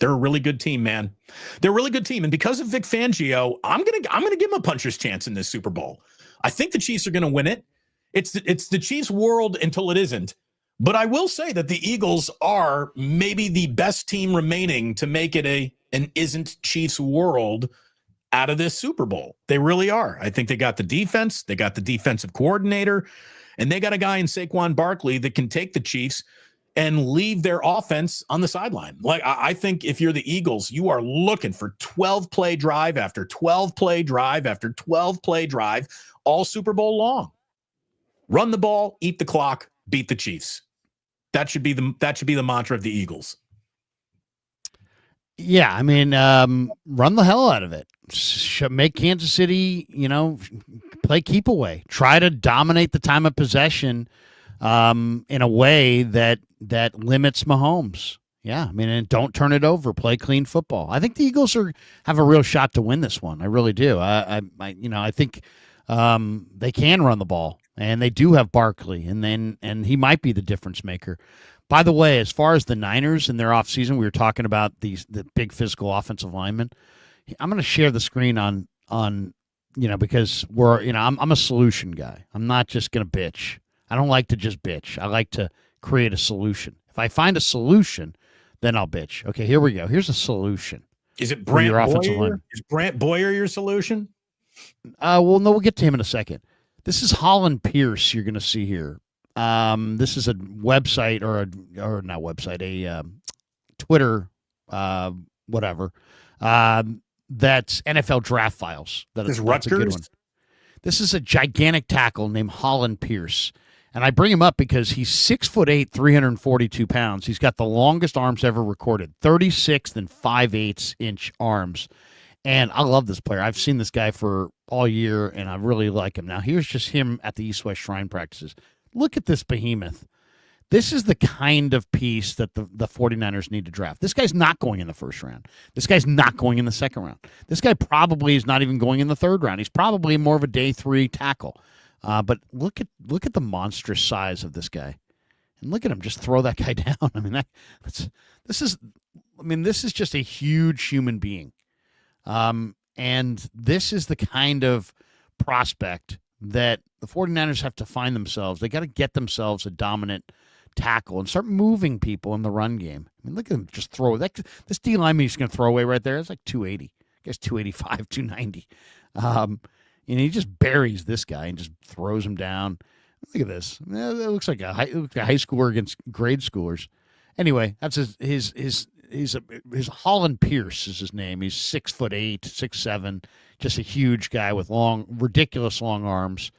They're a really good team, man. They're a really good team. And because of Vic Fangio, I'm gonna give them a puncher's chance in this Super Bowl. I think the Chiefs are gonna win it. It's the Chiefs' world until it isn't. But I will say that the Eagles are maybe the best team remaining to make it an isn't Chiefs world out of this Super Bowl. They really are. I think they got the defense, they got the defensive coordinator, and they got a guy in Saquon Barkley that can take the Chiefs and leave their offense on the sideline. Like, I think if you're the Eagles, you are looking for 12-play drive after 12-play drive after 12-play drive, all Super Bowl long. Run the ball, eat the clock, beat the Chiefs. That should be the mantra of the Eagles. Yeah, I mean, run the hell out of it. Make Kansas City, play keep away. Try to dominate the time of possession in a way that limits Mahomes. Yeah, I mean, and don't turn it over. Play clean football. I think the Eagles have a real shot to win this one. I really do. I think they can run the ball, and they do have Barkley, and he might be the difference maker. By the way, as far as the Niners in their offseason, we were talking about the big physical offensive linemen. I'm going to share the screen on because I'm a solution guy. I'm not just going to bitch. I don't like to just bitch. I like to create a solution. If I find a solution, then I'll bitch. Okay, here we go. Here's a solution. Is it Brant Boyer? Is Brant Boyer your solution? Well, no, we'll get to him in a second. This is Holland Pierce you're going to see here. This is a website or not website, a Twitter, whatever. That's NFL draft files. That's a good one. This is a gigantic tackle named Holland Pierce. And I bring him up because he's 6'8", 342 pounds. He's got the longest arms ever recorded, 36 and 5/8 inch arms. And I love this player. I've seen this guy for all year, and I really like him. Now, here's just him at the East-West Shrine practices. Look at this behemoth. This is the kind of piece that the 49ers need to draft. This guy's not going in the first round. This guy's not going in the second round. This guy probably is not even going in the third round. He's probably more of a day 3 tackle. But look at the monstrous size of this guy, and look at him just throw that guy down. I mean, this is just a huge human being, and this is the kind of prospect that the 49ers have to find themselves. They got to get themselves a dominant tackle and start moving people in the run game. I mean, look at him just throw that. This D lineman he's going to throw away right there. It's like 280. I guess 285, 290. And he just buries this guy and just throws him down. Look at this. It looks like a high schooler against grade schoolers. Anyway, that's his Holland Pierce is his name. He's 6'8", 6'7", just a huge guy with ridiculous long arms.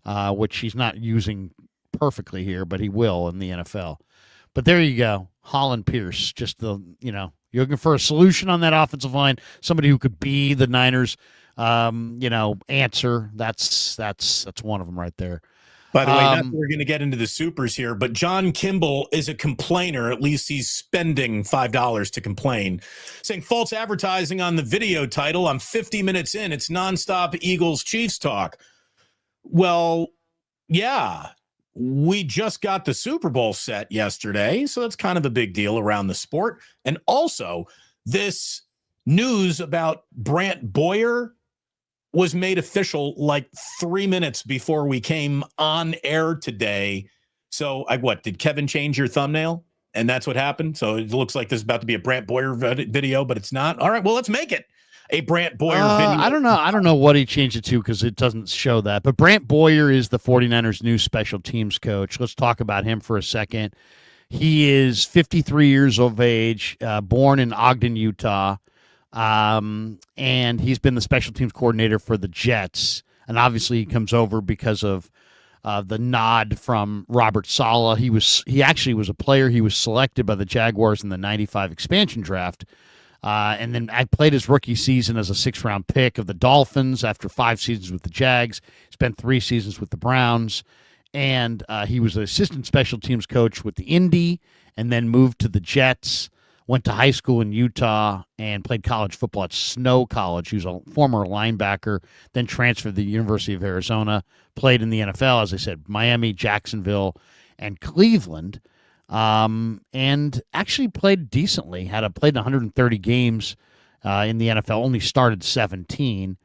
which he's not using perfectly here, but he will in the NFL. But there you go. Holland Pierce, just you're looking for a solution on that offensive line, somebody who could be the Niners, answer. That's one of them right there. By the way, not that we're going to get into the supers here, but John Kimball is a complainer. At least he's spending $5 to complain, saying false advertising on the video title. I'm 50 minutes in. It's nonstop Eagles Chiefs talk. Well, yeah, we just got the Super Bowl set yesterday, so that's kind of a big deal around the sport. And also, this news about Brant Boyer was made official like 3 minutes before we came on air today. So, did Kevin change your thumbnail? And that's what happened? So it looks like this is about to be a Brant Boyer video, but it's not. All right, well, let's make it a Brant Boyer video. I don't know what he changed it to because it doesn't show that. But Brant Boyer is the 49ers' new special teams coach. Let's talk about him for a second. He is 53 years of age, born in Ogden, Utah. And he's been the special teams coordinator for the Jets. And obviously he comes over because of the nod from Robert Saleh. He actually was a player. He was selected by the Jaguars in the 95 expansion draft. And then I played his rookie season as a 6th-round pick of the Dolphins after 5 seasons with the Jags. Spent 3 seasons with the Browns. And he was an assistant special teams coach with the Indy and then moved to the Jets. Went to high school in Utah and played college football at Snow College. He was a former linebacker, then transferred to the University of Arizona, played in the NFL, as I said, Miami, Jacksonville, and Cleveland, and actually played decently. Played 130 games in the NFL, only started 17,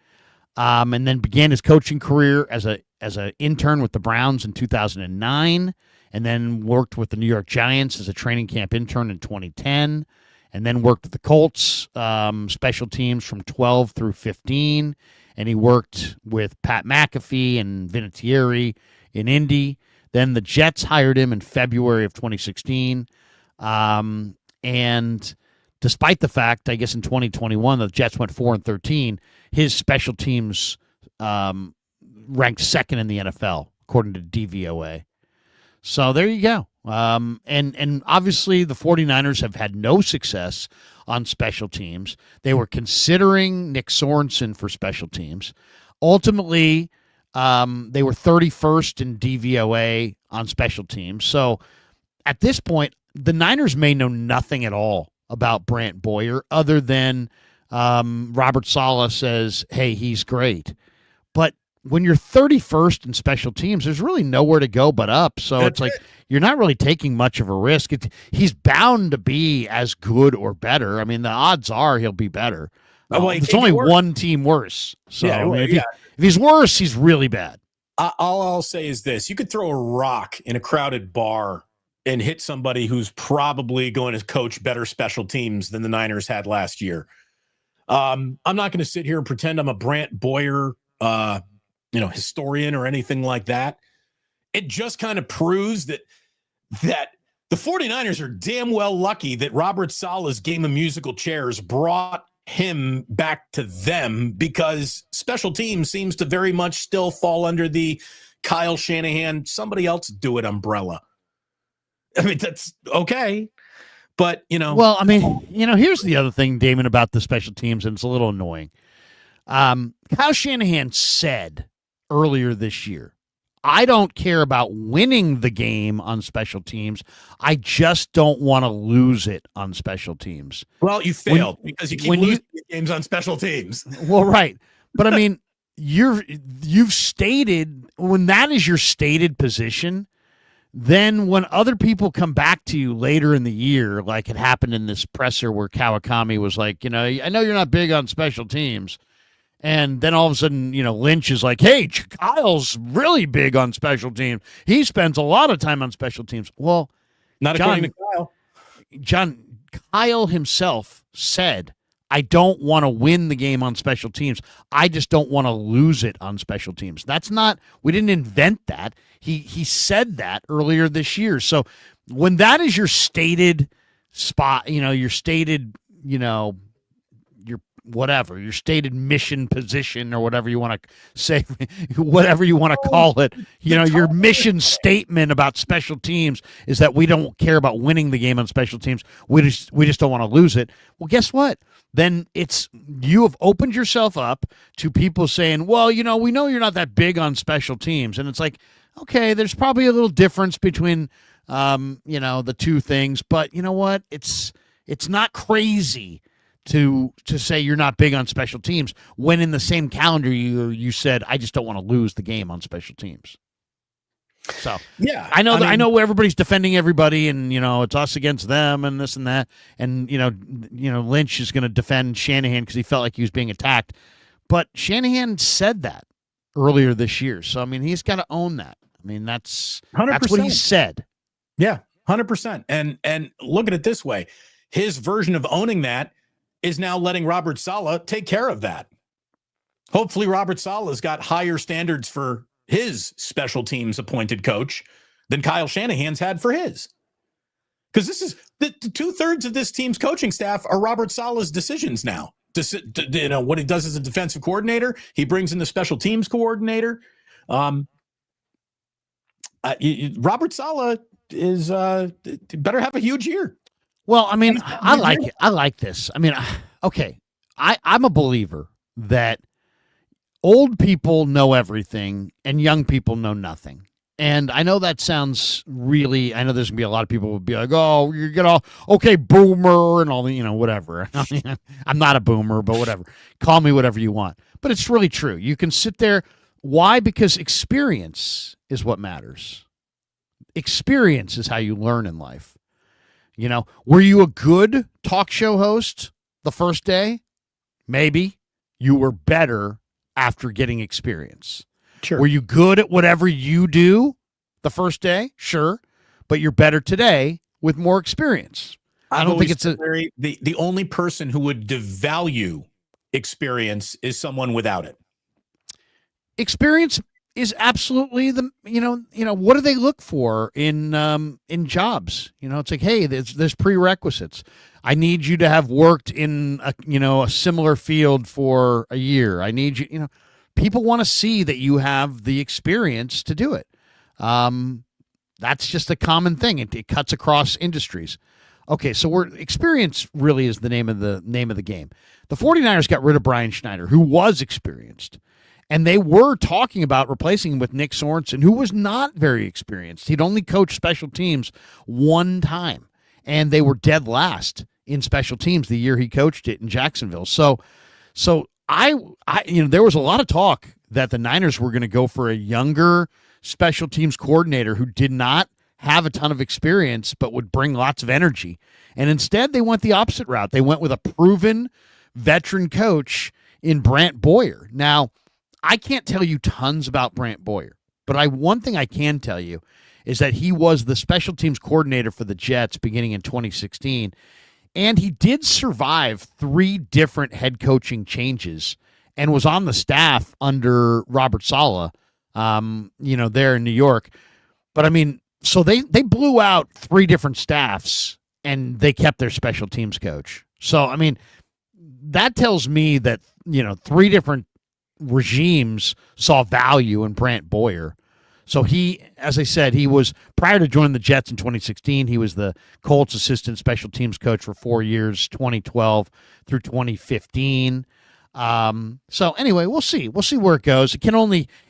and then began his coaching career as an intern with the Browns in 2009. And then worked with the New York Giants as a training camp intern in 2010, and then worked with the Colts special teams from 12 through 15, and he worked with Pat McAfee and Vinatieri in Indy. Then the Jets hired him in February of 2016, and despite the fact, I guess in 2021, the Jets went 4-13, his special teams ranked second in the NFL, according to DVOA. So there you go. And obviously the 49ers have had no success on special teams. They were considering Nick Sorensen for special teams. Ultimately, they were 31st in DVOA on special teams. So at this point, the Niners may know nothing at all about Brant Boyer other than Robert Saleh says, hey, he's great. But when you're 31st in special teams, there's really nowhere to go but up. So it's like you're not really taking much of a risk. He's bound to be as good or better. I mean, the odds are he'll be better. There's only one team worse. So if he's worse, he's really bad. All I'll say is this. You could throw a rock in a crowded bar and hit somebody who's probably going to coach better special teams than the Niners had last year. I'm not going to sit here and pretend I'm a Brant Boyer historian or anything like that. It just kind of proves that the 49ers are damn well lucky that Robert Saleh's game of musical chairs brought him back to them, because special teams seems to very much still fall under the Kyle Shanahan, somebody else do it umbrella. I mean, that's okay. But, Well, I mean, here's the other thing, Damon, about the special teams, and it's a little annoying. Kyle Shanahan said earlier this year, I don't care about winning the game on special teams. I just don't want to lose it on special teams. Well, you failed because you keep losing games on special teams. Well, right. But I mean, you've stated, when that is your stated position, then when other people come back to you later in the year, like it happened in this presser where Kawakami was like, I know you're not big on special teams. And then all of a sudden, Lynch is like, hey, Kyle's really big on special teams. He spends a lot of time on special teams. Well, not according to Kyle. Kyle himself said, I don't want to win the game on special teams. I just don't want to lose it on special teams. We didn't invent that. He said that earlier this year. So when that is your stated spot, your stated, whatever, your stated mission position or whatever you want to say, whatever you want to call it. Your mission statement about special teams is that we don't care about winning the game on special teams. We just don't want to lose it. Well, guess what? Then you have opened yourself up to people saying, well, we know you're not that big on special teams. And it's like, okay, there's probably a little difference between, the two things, but you know what? It's not crazy to say you're not big on special teams when in the same calendar you said, I just don't want to lose the game on special teams. So yeah, I know everybody's defending everybody, and it's us against them, and this and that, and Lynch is going to defend Shanahan because he felt like he was being attacked, but Shanahan said that earlier this year, so I mean he's got to own that. I mean that's 100%. That's what he said. Yeah, 100%. And look at it this way: his version of owning that is now letting Robert Saleh take care of that. Hopefully, Robert Saleh's got higher standards for his special teams appointed coach than Kyle Shanahan's had for his. Because this is the 2/3 of this team's coaching staff are Robert Saleh's decisions now. What he does as a defensive coordinator, he brings in the special teams coordinator. Robert Saleh is better have a huge year. Well, I mean, I like it. I like this. I mean, okay, I'm a believer that old people know everything and young people know nothing. And I know that sounds really, I know there's going to be a lot of people who will be like, oh, you get all, okay, boomer and all the, whatever. I'm not a boomer, but whatever. Call me whatever you want. But it's really true. You can sit there. Why? Because experience is what matters. Experience is how you learn in life. Were you a good talk show host the first day? Maybe. You were better after getting experience. Sure. Were you good at whatever you do the first day? Sure. But you're better today with more experience. I don't think it's the only person who would devalue experience is someone without it. Experience is absolutely what do they look for in jobs? It's like, hey, there's prerequisites. I need you to have worked in a similar field for a year. I need you, people want to see that you have the experience to do it. That's just a common thing. It cuts across industries. Okay, so experience really is the name of the game. The 49ers got rid of Brian Schneider, who was experienced. And they were talking about replacing him with Nick Sorensen, who was not very experienced. He'd only coached special teams one time, and they were dead last in special teams the year he coached it in Jacksonville. So I there was a lot of talk that the Niners were going to go for a younger special teams coordinator who did not have a ton of experience but would bring lots of energy. And instead, they went the opposite route. They went with a proven veteran coach in Brant Boyer. Now, I can't tell you tons about Brant Boyer, but one thing I can tell you is that he was the special teams coordinator for the Jets beginning in 2016, and he did survive 3 different head coaching changes and was on the staff under Robert Saleh, there in New York. But I mean, so they blew out 3 different staffs and they kept their special teams coach. So, I mean, that tells me that, 3 different regimes saw value in Brant Boyer. So he, as I said, he was, prior to joining the Jets in 2016, he was the Colts assistant special teams coach for 4 years, 2012 through 2015. So anyway, we'll see where it goes.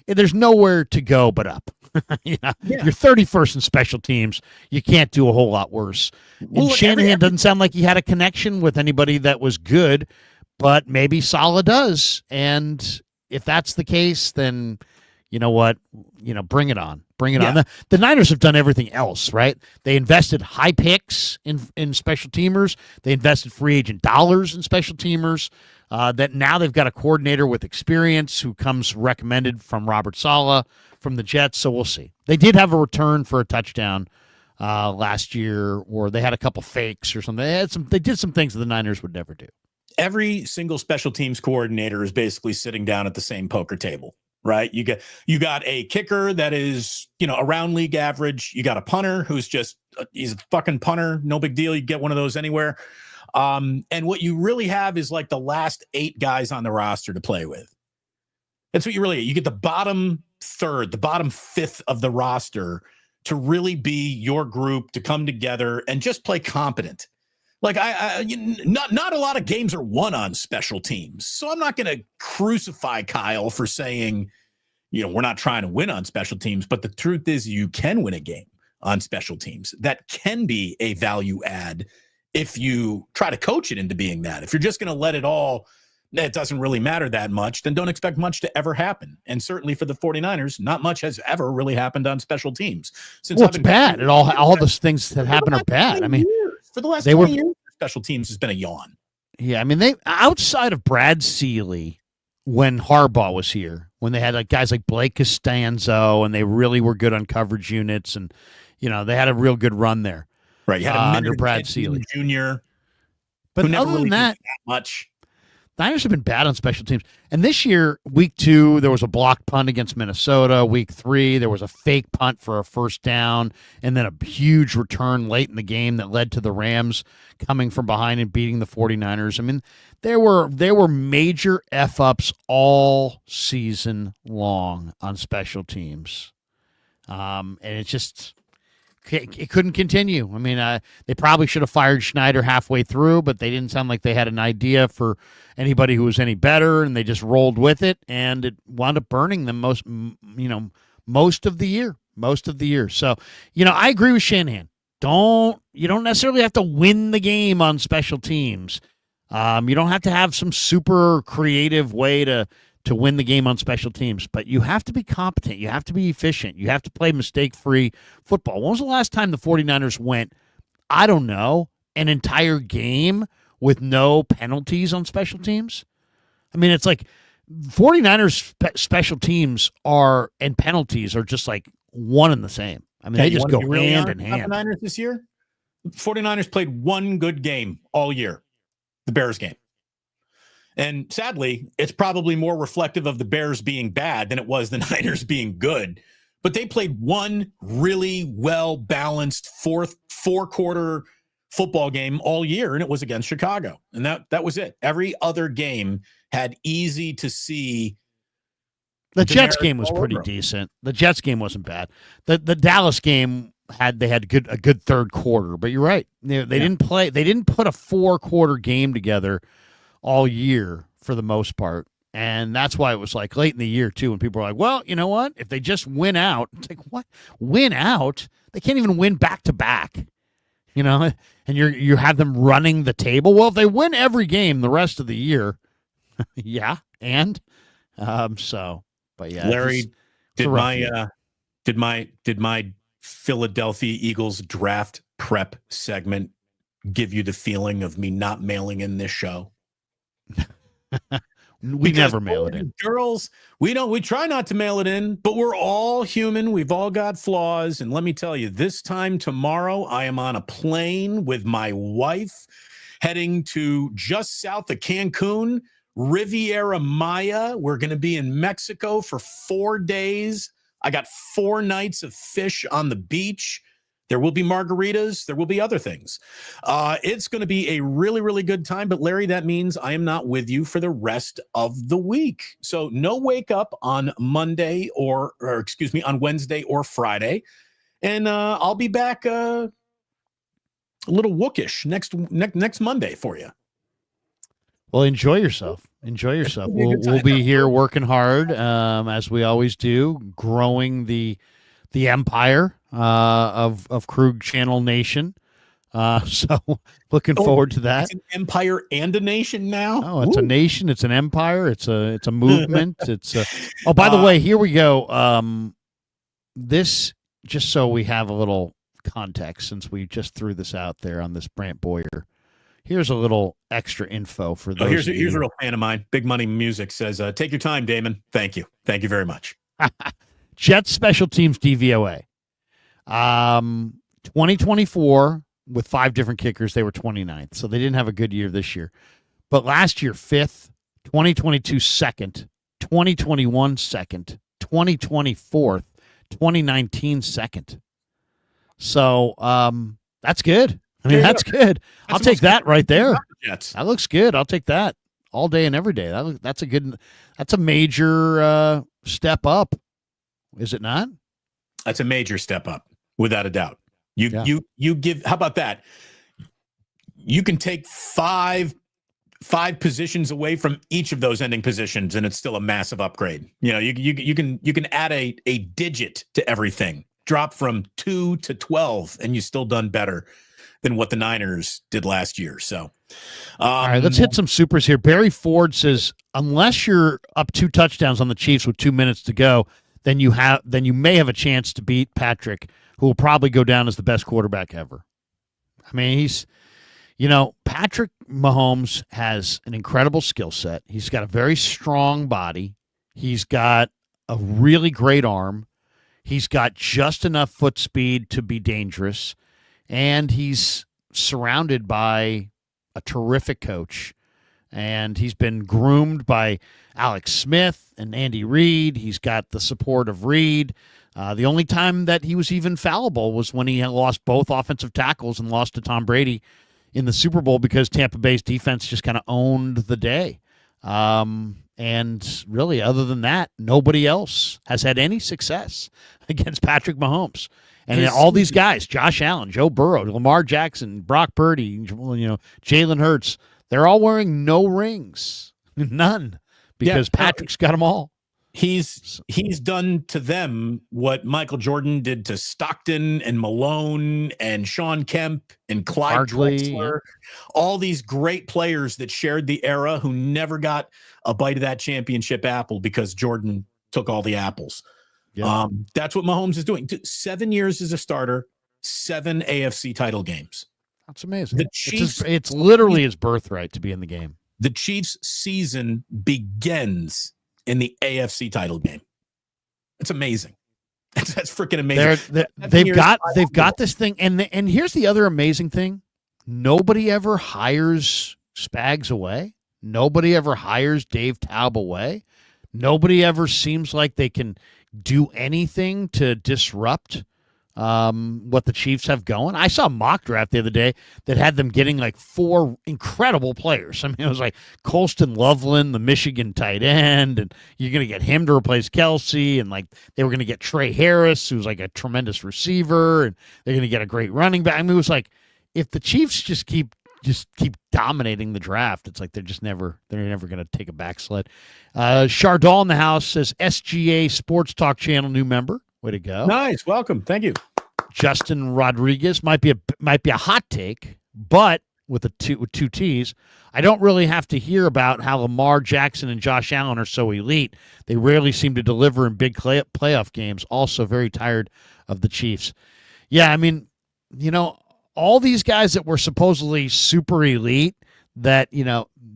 There's nowhere to go but up. Yeah. You're 31st in special teams. You can't do a whole lot worse. Well, Shanahan doesn't sound like he had a connection with anybody that was good, but maybe Saleh does. And if that's the case, then you know what? Bring it on. Bring it on. The Niners have done everything else, right? They invested high picks in special teamers. They invested free agent dollars in special teamers. That now they've got a coordinator with experience who comes recommended from Robert Saleh from the Jets. So we'll see. They did have a return for a touchdown last year, or they had a couple fakes or something. They did some things that the Niners would never do. Every single special teams coordinator is basically sitting down at the same poker table, right? You got a kicker that is, around league average. You got a punter who's he's a fucking punter. No big deal. You get one of those anywhere. And what you really have is like the last 8 guys on the roster to play with. That's what you really get. You get the bottom third, the bottom fifth of the roster to really be your group, to come together and just play competent. Like not a lot of games are won on special teams. So I'm not going to crucify Kyle for saying, we're not trying to win on special teams, but the truth is you can win a game on special teams. That can be a value add if you try to coach it into being that. If you're just going to let it doesn't really matter that much, then don't expect much to ever happen. And certainly for the 49ers, not much has ever really happened on special teams. It's bad. And all those things that happen are bad. I mean, for the last 20 years, special teams has been a yawn. Yeah, I mean, they outside of Brad Seeley, when Harbaugh was here, when they had like guys like Blake Costanzo, and they really were good on coverage units, and they had a real good run there. Right, you had under Brad Seeley Jr. But who never other really than that much. Niners have been bad on special teams. And this year, week 2, there was a blocked punt against Minnesota. Week 3, there was a fake punt for a first down, and then a huge return late in the game that led to the Rams coming from behind and beating the 49ers. I mean, there were major F-ups all season long on special teams. And it couldn't continue. I mean, they probably should have fired Schneider halfway through, but they didn't sound like they had an idea for anybody who was any better, and they just rolled with it, and it wound up burning them most of the year. So, I agree with Shanahan. You don't necessarily have to win the game on special teams. You don't have to have some super creative way to win the game on special teams, but you have to be competent. You have to be efficient. You have to play mistake-free football. When was the last time the 49ers went, I don't know, an entire game with no penalties on special teams? I mean, it's like 49ers special teams and penalties are just like one and the same. I mean, they just go hand in hand. 49ers this year? 49ers played one good game all year, the Bears game. And sadly, it's probably more reflective of the Bears being bad than it was the Niners being good. But they played one really well-balanced four-quarter football game all year, and it was against Chicago. And that was it. Every other game had easy to see. The Jets game was pretty decent. The Jets game wasn't bad. The Dallas game had a good third quarter, but you're right. They didn't play. They didn't put a 4-quarter game together all year for the most part. And that's why it was like late in the year too, when people were like, well, you know what? If they just win out, it's like, what? Win out? They can't even win back to back. And you have them running the table. Well, if they win every game the rest of the year, yeah. And but yeah. Larry, did my Philadelphia Eagles draft prep segment give you the feeling of me not mailing in this show? We never mail it in. Girls, we try not to mail it in, but we're all human. We've all got flaws. And let me tell you, this time tomorrow, I am on a plane with my wife heading to just south of Cancun, Riviera Maya. We're going to be in Mexico for 4 days. I got 4 nights of fish on the beach. There will be margaritas. There will be other things. It's going to be a really, really good time. But, Larry, that means I am not with you for the rest of the week. So no wake up on Monday or on Wednesday or Friday. And I'll be back a little wookish next Monday for you. Well, enjoy yourself. We'll be here working hard, as we always do, growing the empire of Krug Channel Nation. So looking forward to that. It's an empire and a nation now. Oh, it's a nation. It's an empire. It's a movement. Oh, by the way, here we go. This, just so we have a little context, since we just threw this out there on this Brant Boyer. Here's a little extra info for those. Here's a real fan of mine. Big Money Music says, "Take your time, Damon. Thank you very much." Jets special teams DVOA. 2024 with 5 different kickers, they were 29th. So they didn't have a good year this year. But last year, 5th, 2022 second, 2021 second, 2020 fourth, 2019 second. So that's good. I mean, There you that's good. That's I'll the take most that right there. about the Jets. That looks good. I'll take that all day and every day. That's a good. That's a major step up, is it not? That's a major step up, without a doubt. Yeah. You give. How about that? You can take five positions away from each of those ending positions, and it's still a massive upgrade. You know, you can add a digit to everything. Drop from 2 to 12, and you've still done better than what the Niners did last year. So, all right, let's hit some supers here. Barry Ford says, unless you're up 2 touchdowns on the Chiefs with 2 minutes to go, then you may have a chance to beat Patrick, who will probably go down as the best quarterback ever. I mean, Patrick Mahomes has an incredible skill set. He's got a very strong body. He's got a really great arm. He's got just enough foot speed to be dangerous. And he's surrounded by a terrific coach. And he's been groomed by Alex Smith and Andy Reid. He's got the support of Reid. The only time that he was even fallible was when he had lost both offensive tackles and lost to Tom Brady in the Super Bowl because Tampa Bay's defense just kind of owned the day. And really, other than that, nobody else has had any success against Patrick Mahomes. And all these guys, Josh Allen, Joe Burrow, Lamar Jackson, Brock Purdy, Jalen Hurts, they're all wearing no rings, none, because Patrick's got them all. He's done to them what Michael Jordan did to Stockton and Malone and Sean Kemp and Clyde Drexler, all these great players that shared the era who never got a bite of that championship apple because Jordan took all the apples. Yeah. That's what Mahomes is doing. 7 years as a starter, 7 AFC title games. That's amazing. The Chiefs, it's literally his birthright to be in the game. The Chiefs' season begins in the AFC title game. It's amazing. That's freaking amazing. They've got this thing, and here's the other amazing thing: nobody ever hires Spags away. Nobody ever hires Dave Taub away. Nobody ever seems like they can do anything to disrupt what the Chiefs have going. I saw a mock draft the other day that had them getting like 4 incredible players. I mean, it was like Colston Loveland, the Michigan tight end, and you're going to get him to replace Kelsey, and like they were going to get Trey Harris, who's like a tremendous receiver, and they're going to get a great running back. I mean, it was like if the Chiefs just keep dominating the draft, it's like they're never going to take a backslid. Chardol in the house says SGA Sports Talk Channel new member. Way to go! Nice, welcome, thank you. Justin Rodriguez might be a hot take, but with two T's, I don't really have to hear about how Lamar Jackson and Josh Allen are so elite. They rarely seem to deliver in big playoff games. Also, very tired of the Chiefs. Yeah, I mean, all these guys that were supposedly super elite, that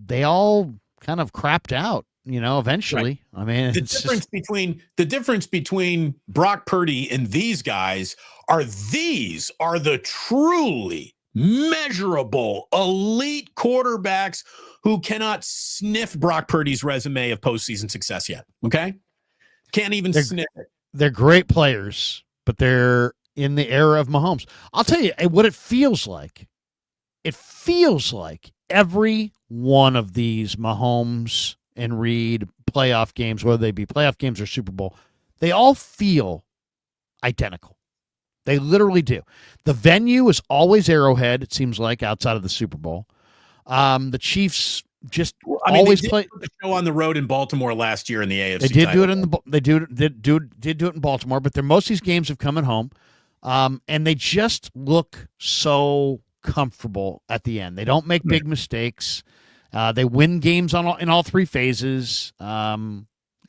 they all kind of crapped out. Eventually. Right. I mean, the difference between Brock Purdy and these guys are the truly measurable elite quarterbacks who cannot sniff Brock Purdy's resume of postseason success yet. Okay, can't even sniff it. They're great players, but they're in the era of Mahomes. I'll tell you what it feels like. It feels like every one of these Mahomes and Reid playoff games, whether they be playoff games or Super Bowl, they all feel identical. They literally do. The venue is always Arrowhead, it seems like, outside of the Super Bowl. The Chiefs just always play the show on the road in Baltimore last year in the AFC. They did do it did do it in Baltimore, but most of these games have come at home. And they just look so comfortable at the end. They don't make big mistakes. They win games in all 3 phases.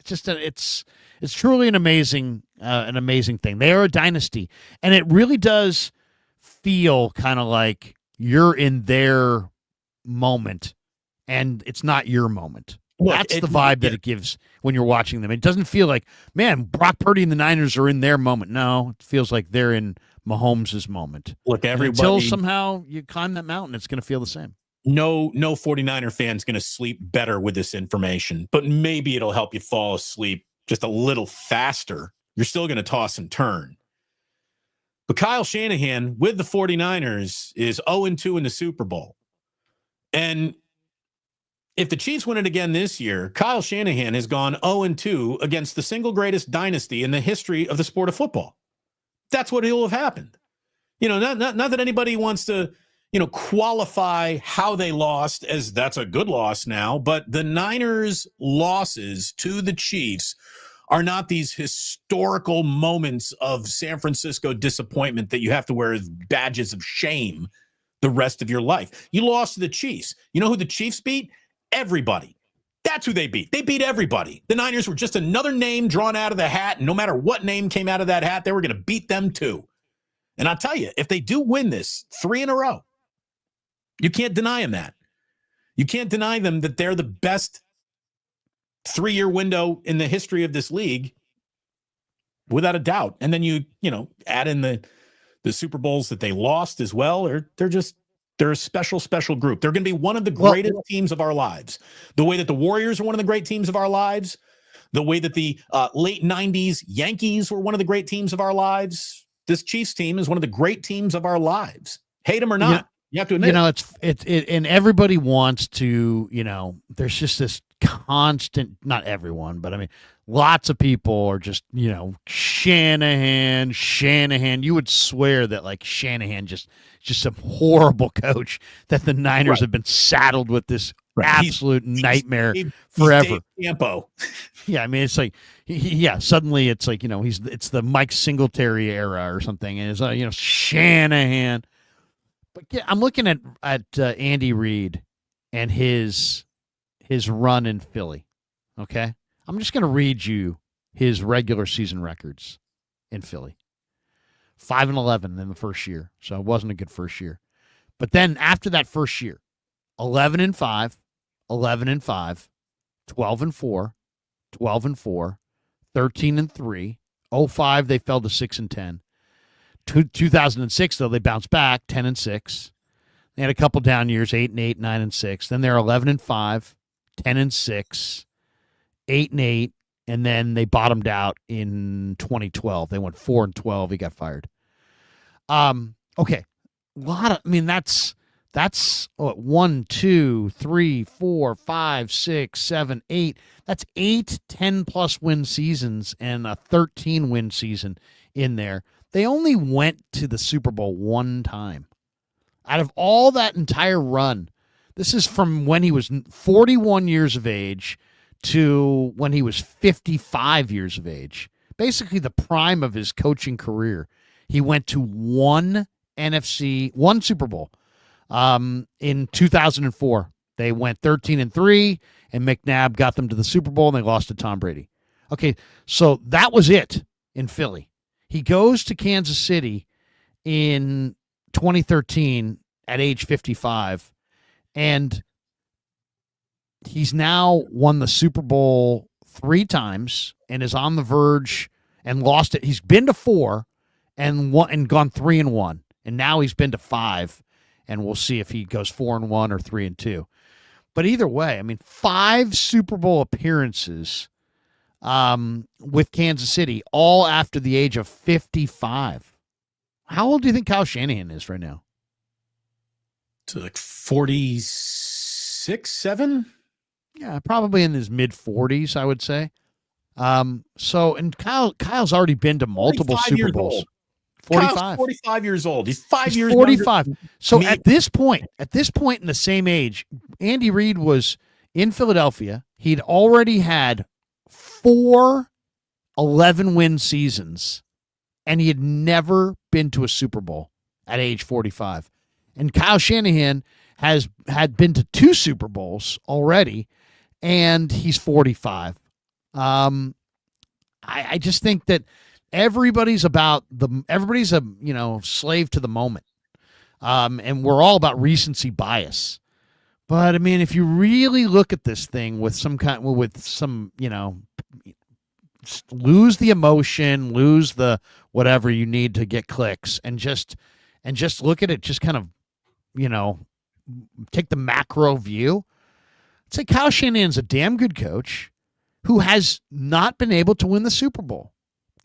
It's truly an amazing thing. They are a dynasty, and it really does feel kind of like you're in their moment, and it's not your moment. That's the vibe that it gives when you're watching them. It doesn't feel like, man, Brock Purdy and the Niners are in their moment. No, it feels like they're in Mahomes' moment. Look, until somehow you climb that mountain, it's going to feel the same. No 49er fan's going to sleep better with this information, but maybe it'll help you fall asleep just a little faster. You're still going to toss and turn. But Kyle Shanahan with the 49ers is 0-2 in the Super Bowl. And if the Chiefs win it again this year, Kyle Shanahan has gone 0-2 against the single greatest dynasty in the history of the sport of football. That's what will have happened. Not that anybody wants to, qualify how they lost as that's a good loss now, but the Niners' losses to the Chiefs are not these historical moments of San Francisco disappointment that you have to wear as badges of shame the rest of your life. You lost to the Chiefs. You know who the Chiefs beat? Everybody. That's who they beat. They beat everybody. The Niners were just another name drawn out of the hat, and no matter what name came out of that hat, they were going to beat them too. And I'll tell you, if they do win this 3 in a row, you can't deny them that. You can't deny them that they're the best 3-year window in the history of this league, without a doubt. And then you add in the Super Bowls that they lost as well, or they're a special, special group. They're going to be one of the greatest teams of our lives. The way that the Warriors are one of the great teams of our lives, the way that the late 90s Yankees were one of the great teams of our lives, this Chiefs team is one of the great teams of our lives. Hate them or not, you have to admit it. And everybody wants to, there's just this constant, not everyone, but I mean, lots of people are just, Shanahan. You would swear that like Shanahan just some horrible coach that the Niners have been saddled with this absolute nightmare forever. Campo. Yeah, I mean, it's like, suddenly it's like, it's the Mike Singletary era or something, and it's Shanahan. But yeah, I'm looking at Andy Reid and his run in Philly. Okay, I'm just going to read you his regular season records in Philly. 5-11 in the first year, so it wasn't a good first year. But then after that first year, 11-5, 11-5, 12-4, 12-4, 13-3. 05 they fell to 6-10. 2006 though they bounced back 10-6. They had a couple down years, 8-8, 9-6. Then they're 11-5, 10-6, 8-8, and then they bottomed out in 2012. They went 4-12. He got fired. Okay, that's what, 1, 2, 3, 4, 5, 6, 7, 8. That's 8 10+ win seasons and a 13 win season in there. They only went to the Super Bowl one time. Out of all that entire run, this is from when he was 41 years of age to when he was 55 years of age. Basically the prime of his coaching career. He went to one Super Bowl. In 2004, they went 13-3, and McNabb got them to the Super Bowl, and they lost to Tom Brady. Okay, so that was it in Philly. He goes to Kansas City in 2013 at age 55, and he's now won the Super Bowl 3 times and is on the verge and lost it. He's been to 4 and gone 3-1, and now he's been to 5, and we'll see if he goes 4-1 or 3-2. But either way, I mean, 5 Super Bowl appearances with Kansas City, all after the age of 55. How old do you think Kyle Shanahan is right now? To like 46, 7? Yeah, probably in his mid-40s, I would say. And Kyle's already been to multiple Super Bowls. 45. Kyle's 45 years old. He's 5 years 45. So me. at this point in the same age, Andy Reid was in Philadelphia. He'd already had 4 11-win seasons, and he had never been to a Super Bowl at age 45. And Kyle Shanahan had been to 2 Super Bowls already, and he's 45. I just think that everybody's a slave to the moment. And we're all about recency bias. But I mean, if you really look at this thing with lose the emotion, lose the whatever you need to get clicks, and just look at it, just kind of, take the macro view. I'd say Kyle Shanahan's a damn good coach who has not been able to win the Super Bowl.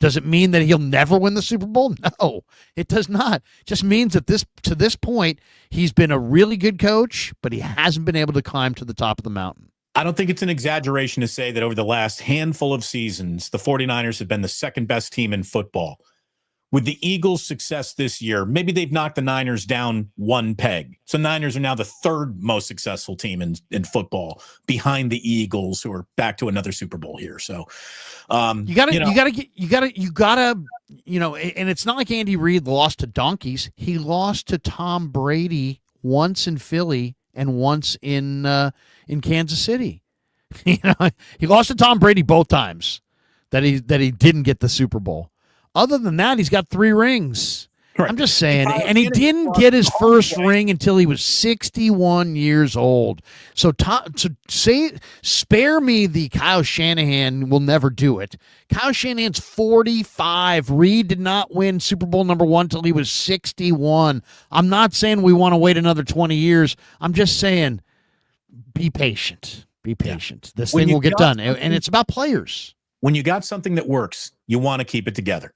Does it mean that he'll never win the Super Bowl? No, it does not. It just means that to this point, he's been a really good coach, but he hasn't been able to climb to the top of the mountain. I don't think it's an exaggeration to say that over the last handful of seasons, the 49ers have been the second best team in football. With the Eagles' success this year, maybe they've knocked the Niners down one peg. So Niners are now the third most successful team in football, behind the Eagles, who are back to another Super Bowl here. So you gotta, and it's not like Andy Reid lost to donkeys. He lost to Tom Brady once in Philly and once in Kansas City. He lost to Tom Brady both times that he didn't get the Super Bowl. Other than that, he's got 3 rings. Right. I'm just saying. And he didn't get his first ring until he was 61 years old. So spare me the Kyle Shanahan will never do it. Kyle Shanahan's 45. Reed did not win Super Bowl #1 until he was 61. I'm not saying we want to wait another 20 years. I'm just saying be patient. Be patient. Yeah. This thing will get done. And it's about players. When you got something that works, you want to keep it together.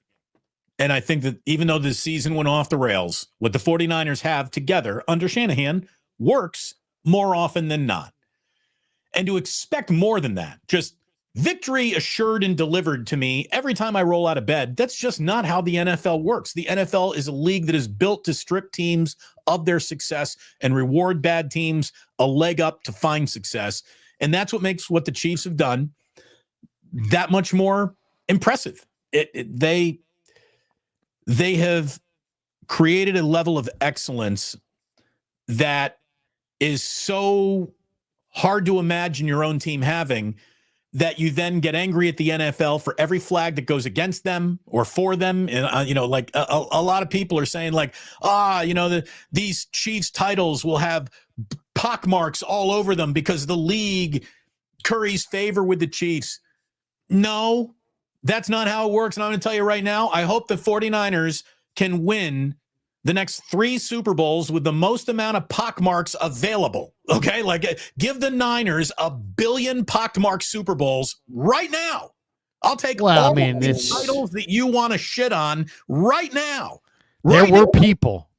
And I think that even though the season went off the rails, what the 49ers have together under Shanahan works more often than not. And to expect more than that, just victory assured and delivered to me every time I roll out of bed, that's just not how the NFL works. The NFL is a league that is built to strip teams of their success and reward bad teams a leg up to find success. And that's what makes what the Chiefs have done that much more impressive. They have created a level of excellence that is so hard to imagine your own team having, that you then get angry at the NFL for every flag that goes against them or for them. And, a lot of people are saying these Chiefs titles will have pockmarks all over them because the league curries favor with the Chiefs. No, that's not how it works. And I'm going to tell you right now, I hope the 49ers can win the next 3 Super Bowls with the most amount of pockmarks available. Okay? Give the Niners 1 billion pockmark Super Bowls right now. I'll take all the titles that you want to shit on right now. There were people,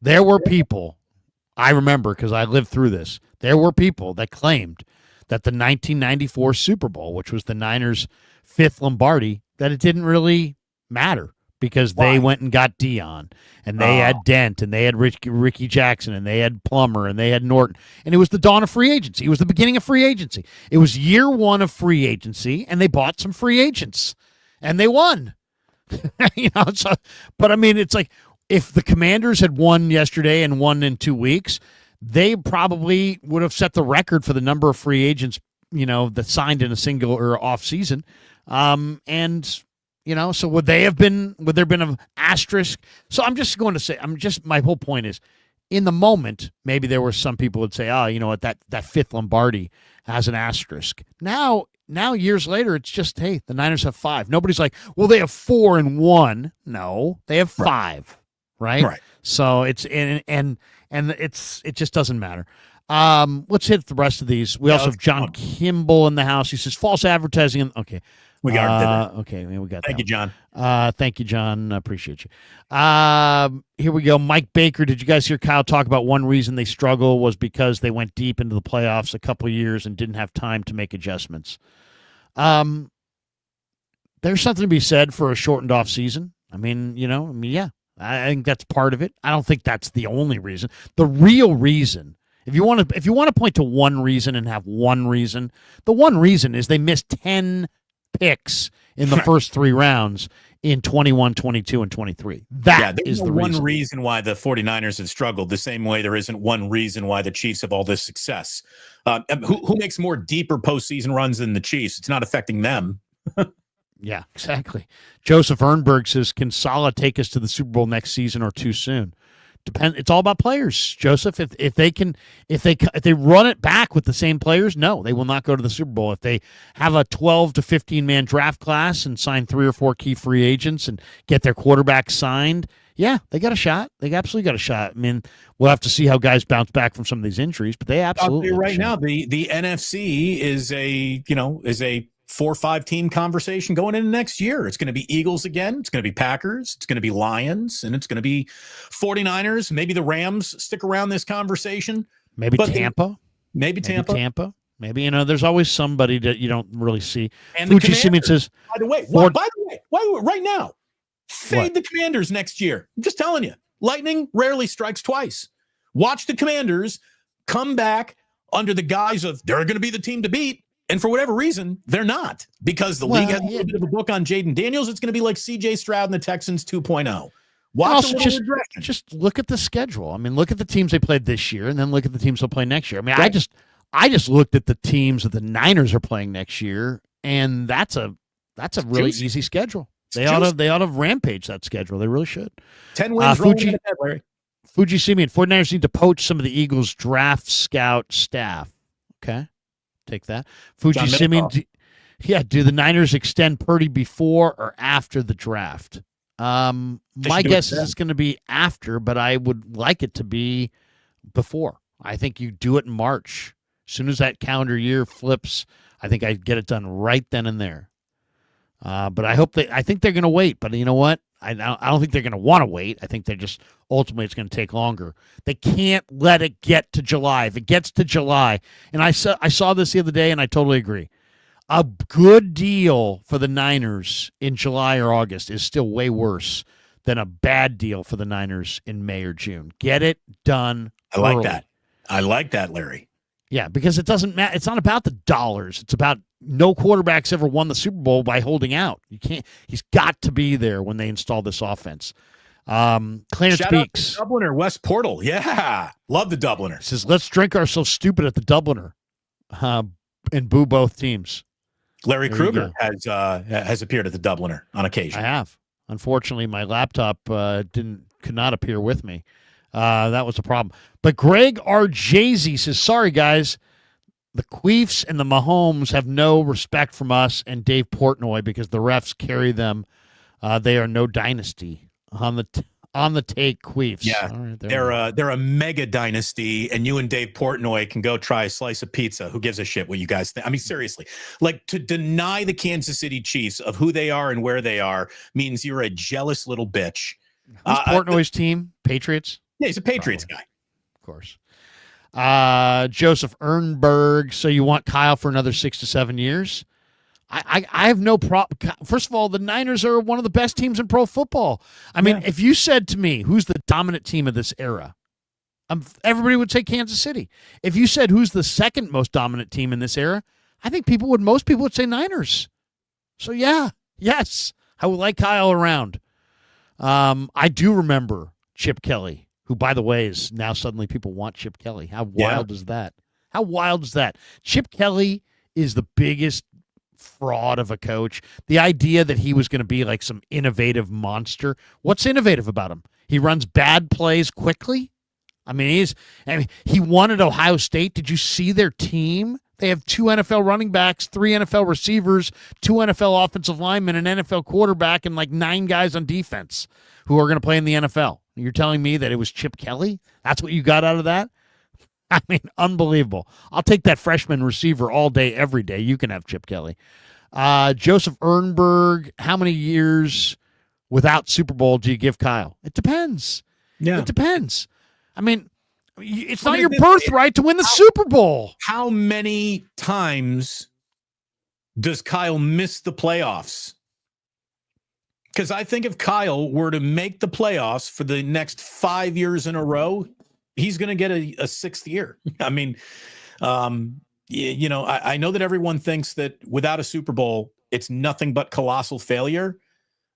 I remember because I lived through this. There were people that claimed that the 1994 Super Bowl, which was the Niners' 5th Lombardi, that it didn't really matter because they went and got Dion, and they had Dent, and they had Ricky Jackson, and they had Plummer, and they had Norton, and it was the dawn of free agency. It was the beginning of free agency. It was year 1 of free agency, and they bought some free agents, and they won. But I mean, it's like if the Commanders had won yesterday and won in 2 weeks, they probably would have set the record for the number of free agents, that signed in a single or off season. So would there have been an asterisk? So I'm just going to say, my whole point is, in the moment, maybe there were some people would say, oh, you know what, that 5th Lombardi has an asterisk. Now years later, it's just, hey, the Niners have 5. Nobody's like, well, they have 4 and 1. No, they have 5, right? So it's, and it just doesn't matter. Let's hit the rest of these. We also have John Kimball in the house. He says false advertising. Okay. We got okay, we got Thank you, John. Thank you, John. Appreciate you. Here we go. Mike Baker. Did you guys hear Kyle talk about one reason they struggle was because they went deep into the playoffs a couple of years and didn't have time to make adjustments? There's something to be said for a shortened off season. Yeah, I think that's part of it. I don't think that's the only reason. The real reason, if you want to point to one reason and have one reason, the one reason is they missed 10 picks in the first 3 rounds in 21, 22, and 23. That is the one reason why the 49ers have struggled, the same way there isn't one reason why the Chiefs have all this success. Who makes more deeper postseason runs than the Chiefs? It's not affecting them. Yeah, exactly. Joseph Ernberg says, can Saleh take us to the Super Bowl next season or too soon? It's all about players, Joseph. If they run it back with the same players, no, they will not go to the Super Bowl. If they have a 12 to 15 man draft class and sign 3 or 4 key free agents and get their quarterback signed, yeah, they got a shot. They absolutely got a shot. I mean, we'll have to see how guys bounce back from some of these injuries, but they absolutely right now the NFC is a 4 or 5 team conversation going into next year. It's going to be Eagles again. It's going to be Packers. It's going to be Lions, and it's going to be 49ers. Maybe the Rams stick around this conversation. Maybe Tampa. Maybe Tampa. Maybe, there's always somebody that you don't really see. And Fuji Simeon says, by the way, why right now? Fade the Commanders next year. I'm just telling you. Lightning rarely strikes twice. Watch the Commanders come back under the guise of they're going to be the team to beat. And for whatever reason, they're not. Because the league has a little bit of a book on Jaden Daniels. It's going to be like C.J. Stroud and the Texans 2.0. Watch just look at the schedule. I mean, look at the teams they played this year, and then look at the teams they'll play next year. I mean, right. I just looked at the teams that the Niners are playing next year, and that's a really easy schedule. They ought to rampage that schedule. They really should. 10 wins. Fuji Simeon, 49ers need to poach some of the Eagles' draft scout staff. Okay, take that. Fuji Simeon, do the Niners extend Purdy before or after the draft? My guess is it's going to be after, but I would like it to be before. I think you do it in March. As soon as that calendar year flips, I think I get it done right then and there. But I think they're going to wait. But you know what? I don't think they're going to want to wait. I think they're just ultimately it's going to take longer. They can't let it get to July. If it gets to July, and I saw this the other day, and I totally agree. A good deal for the Niners in July or August is still way worse than a bad deal for the Niners in May or June. Get it done early. I like that, Larry. Yeah, because it doesn't matter. It's not about the dollars. It's about no quarterbacks ever won the Super Bowl by holding out. You can't. He's got to be there when they install this offense. Clarence Shout Beeks, out to Dubliner, West Portal. Yeah, love the Dubliner. Says, let's drink ourselves stupid at the Dubliner and boo both teams. Larry Krueger has appeared at the Dubliner on occasion. I have. Unfortunately, my laptop could not appear with me. That was a problem. But Greg R. Jay-Z says, sorry, guys. The Queefs and the Mahomes have no respect from us and Dave Portnoy because the refs carry them. They are no dynasty on the take. Queefs. Yeah, right, they're a mega dynasty, and you and Dave Portnoy can go try a slice of pizza. Who gives a shit what you guys think? I mean, seriously, like to deny the Kansas City Chiefs of who they are and where they are means you're a jealous little bitch. Who's Portnoy's team? Patriots? Yeah, he's a Patriots guy. Of course. Joseph Ernberg. So you want Kyle for another 6 to 7 years? I have no problem. First of all, the Niners are one of the best teams in pro football. I mean, if you said to me, who's the dominant team of this era? Everybody would say Kansas City. If you said who's the second most dominant team in this era, I think most people would say Niners. So yes, I would like Kyle around. I do remember Chip Kelly, who, by the way, is now suddenly people want Chip Kelly. How wild is that? How wild is that? Chip Kelly is the biggest fraud of a coach. The idea that he was going to be like some innovative monster. What's innovative about him? He runs bad plays quickly. I mean, he won at Ohio State. Did you see their team? They have 2 NFL running backs, 3 NFL receivers, 2 NFL offensive linemen, an NFL quarterback, and like 9 guys on defense who are going to play in the NFL. You're telling me that it was Chip Kelly? That's what you got out of that? I mean, unbelievable. I'll take that freshman receiver all day, every day. You can have Chip Kelly. Joseph Ernberg, how many years without Super Bowl do you give Kyle? It depends. Yeah. It depends. I mean, it's not your birthright to win the Super Bowl. How many times does Kyle miss the playoffs? Because I think if Kyle were to make the playoffs for the next 5 years in a row, he's going to get a 6th year. I mean, I know that everyone thinks that without a Super Bowl, it's nothing but colossal failure.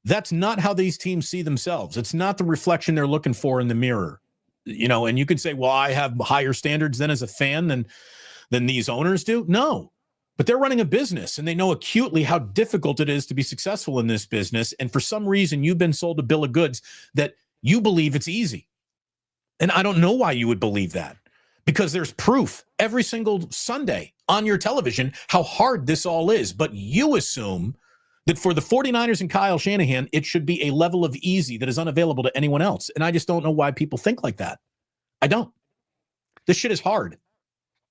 That's not how these teams see themselves. It's not the reflection they're looking for in the mirror. And you could say, well, I have higher standards then as a fan than these owners do. No, but they're running a business and they know acutely how difficult it is to be successful in this business. And for some reason, you've been sold a bill of goods that you believe it's easy. And I don't know why you would believe that, because there's proof every single Sunday on your television how hard this all is. But you assume that for the 49ers and Kyle Shanahan, it should be a level of easy that is unavailable to anyone else. And I just don't know why people think like that. I don't. This shit is hard.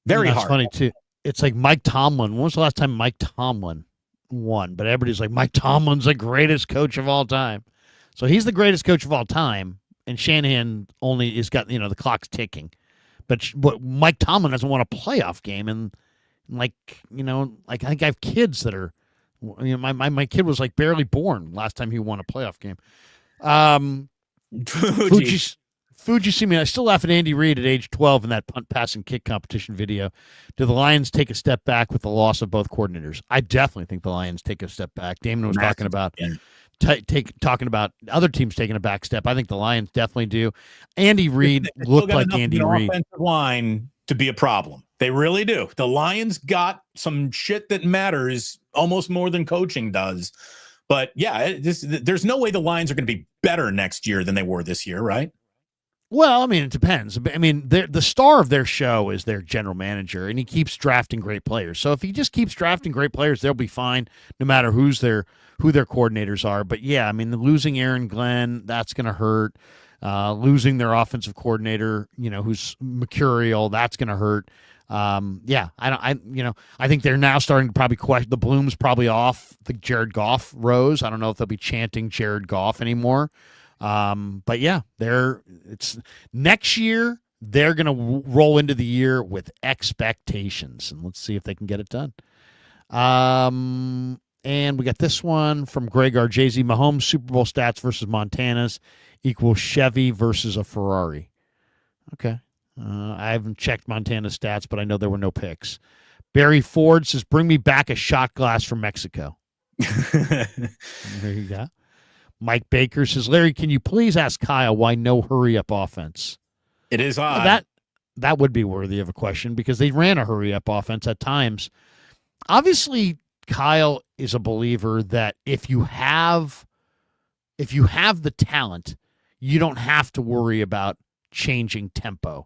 Very hard. It's funny, too. It's like Mike Tomlin. When was the last time Mike Tomlin one, but everybody's like, Mike Tomlin's the greatest coach of all time. So he's the greatest coach of all time, and Shanahan only has got, the clock's ticking. But Mike Tomlin doesn't want a playoff game, and like I think I have kids that are, my kid was like barely born last time he won a playoff game. Fuji see me. I still laugh at Andy Reid at age 12 in that punt, pass, and kick competition video. Do the Lions take a step back with the loss of both coordinators? I definitely think the Lions take a step back. Damon was talking about talking about other teams taking a back step. I think the Lions definitely do. Andy Reid looked like Andy Reid. Offensive line to be a problem. They really do. The Lions got some shit that matters almost more than coaching does. But yeah, there's no way the Lions are going to be better next year than they were this year, right? Well, I mean, it depends. I mean, the star of their show is their general manager, and he keeps drafting great players. So if he just keeps drafting great players, they'll be fine, no matter who their coordinators are. But yeah, I mean, losing Aaron Glenn, that's going to hurt. Losing their offensive coordinator, who's mercurial, that's going to hurt. Yeah, I think they're now starting to probably question the bloom's probably off the Jared Goff rose. I don't know if they'll be chanting Jared Goff anymore. But yeah, it's next year. They're going to roll into the year with expectations, and let's see if they can get it done. And we got this one from Greg RJZ. Mahomes Super Bowl stats versus Montana's equals Chevy versus a Ferrari. Okay. I haven't checked Montana's stats, but I know there were no picks. Barry Ford says, bring me back a shot glass from Mexico. There you go. Mike Baker says, Larry, can you please ask Kyle why no hurry-up offense? It is odd. That would be worthy of a question because they ran a hurry-up offense at times. Obviously, Kyle is a believer that if you have the talent, you don't have to worry about changing tempo.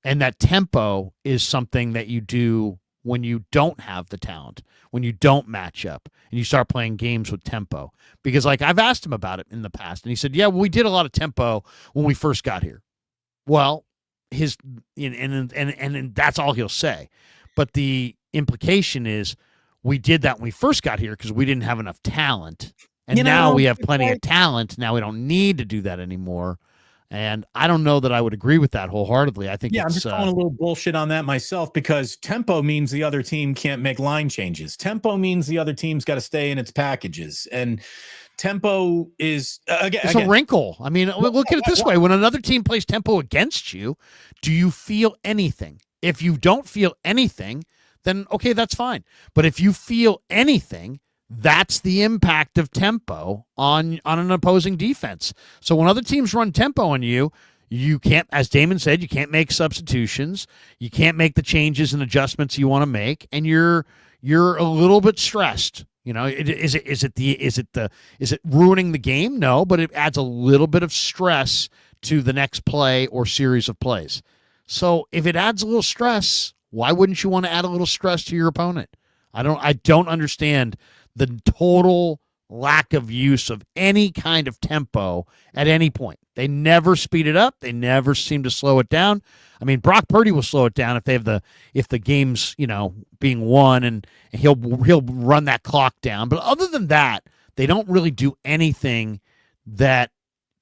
And that tempo is something that you do when you don't have the talent, when you don't match up, and you start playing games with tempo. Because, I've asked him about it in the past, and he said, yeah, well, we did a lot of tempo when we first got here. Well, and that's all he'll say. But the implication is we did that when we first got here because we didn't have enough talent. And now we have plenty of talent. Now we don't need to do that anymore. And I don't know that I would agree with that wholeheartedly. I think I'm just calling a little bullshit on that myself because tempo means the other team can't make line changes. Tempo means the other team's got to stay in its packages. And tempo is, it's a wrinkle. I mean, look at it this way. When another team plays tempo against you, do you feel anything? If you don't feel anything, then okay, that's fine. But if you feel anything, that's the impact of tempo on an opposing defense. So when other teams run tempo on you, you can't, as Damon said, you can't make substitutions. You can't make the changes and adjustments you want to make, and you're a little bit stressed. Is it ruining the game? No, but it adds a little bit of stress to the next play or series of plays. So if it adds a little stress, why wouldn't you want to add a little stress to your opponent? I don't understand the total lack of use of any kind of tempo at any point. They never speed it up. They never seem to slow it down. I mean, Brock Purdy will slow it down if the game's, being won and he'll run that clock down. But other than that, they don't really do anything that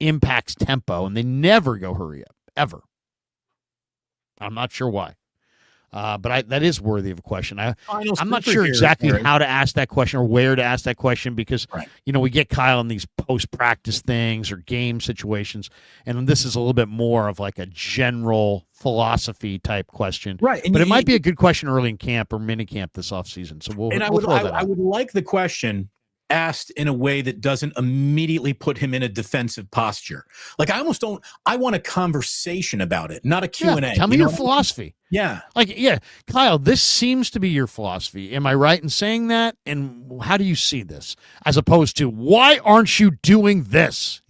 impacts tempo, and they never go hurry up, ever. I'm not sure why. But that is worthy of a question. I'm not sure exactly how to ask that question or where to ask that question because, we get Kyle in these post-practice things or game situations, and this is a little bit more of like a general philosophy type question. Right. But it might be a good question early in camp or mini camp this offseason. So we'll throw that out. I would like the question asked in a way that doesn't immediately put him in a defensive posture. I want a conversation about it, not a Q&A. Yeah, tell me your philosophy. Yeah. Kyle, this seems to be your philosophy. Am I right in saying that? And how do you see this? As opposed to, why aren't you doing this?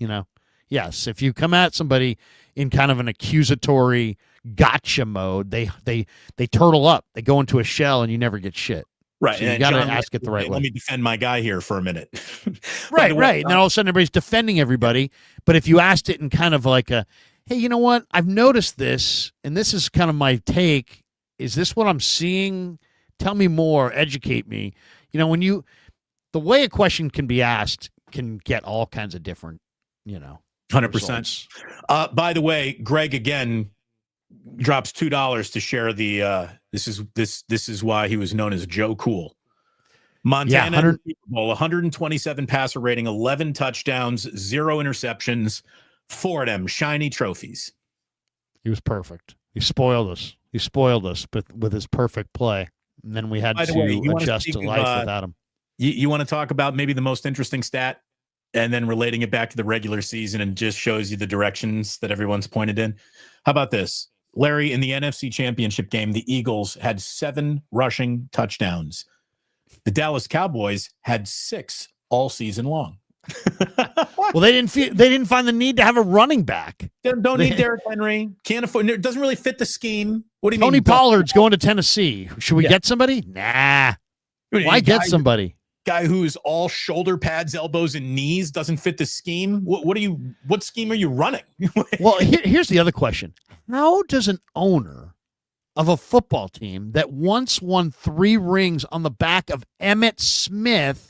Yes, if you come at somebody in kind of an accusatory gotcha mode, they turtle up. They go into a shell and you never get shit. Right. So you got to ask it the right way. Let me defend my guy here for a minute. Right. And then all of a sudden everybody's defending everybody. But if you asked it in kind of like a, hey, you know what? I've noticed this, and this is kind of my take. Is this what I'm seeing? Tell me more. Educate me. the way a question can be asked can get all kinds of different, 100%. results. By the way, Greg again drops $2 to share the this is why he was known as Joe Cool. Montana in the Super Bowl, 127 passer rating, 11 touchdowns, 0 interceptions, 4 of them shiny trophies. He was perfect. He spoiled us. But with his perfect play. And then we had to adjust to life without him. You want to talk about maybe the most interesting stat and then relating it back to the regular season and just shows you the directions that everyone's pointed in? How about this? Larry, in the NFC Championship game, the Eagles had 7 rushing touchdowns. The Dallas Cowboys had 6 all season long. Well, they didn't find the need to have a running back. Don't need Derrick Henry. Can't afford. It doesn't really fit the scheme. What do you Tony mean? Pollard's going to Tennessee. Should we get somebody? Nah. Why get somebody? Guy who's all shoulder pads, elbows, and knees doesn't fit the scheme. What scheme are you running? Well, here's the other question. How does an owner of a football team that once won 3 rings on the back of Emmitt Smith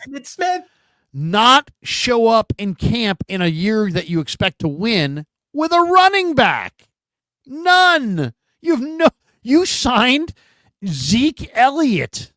not show up in camp in a year that you expect to win with a running back? None. You signed Zeke Elliott.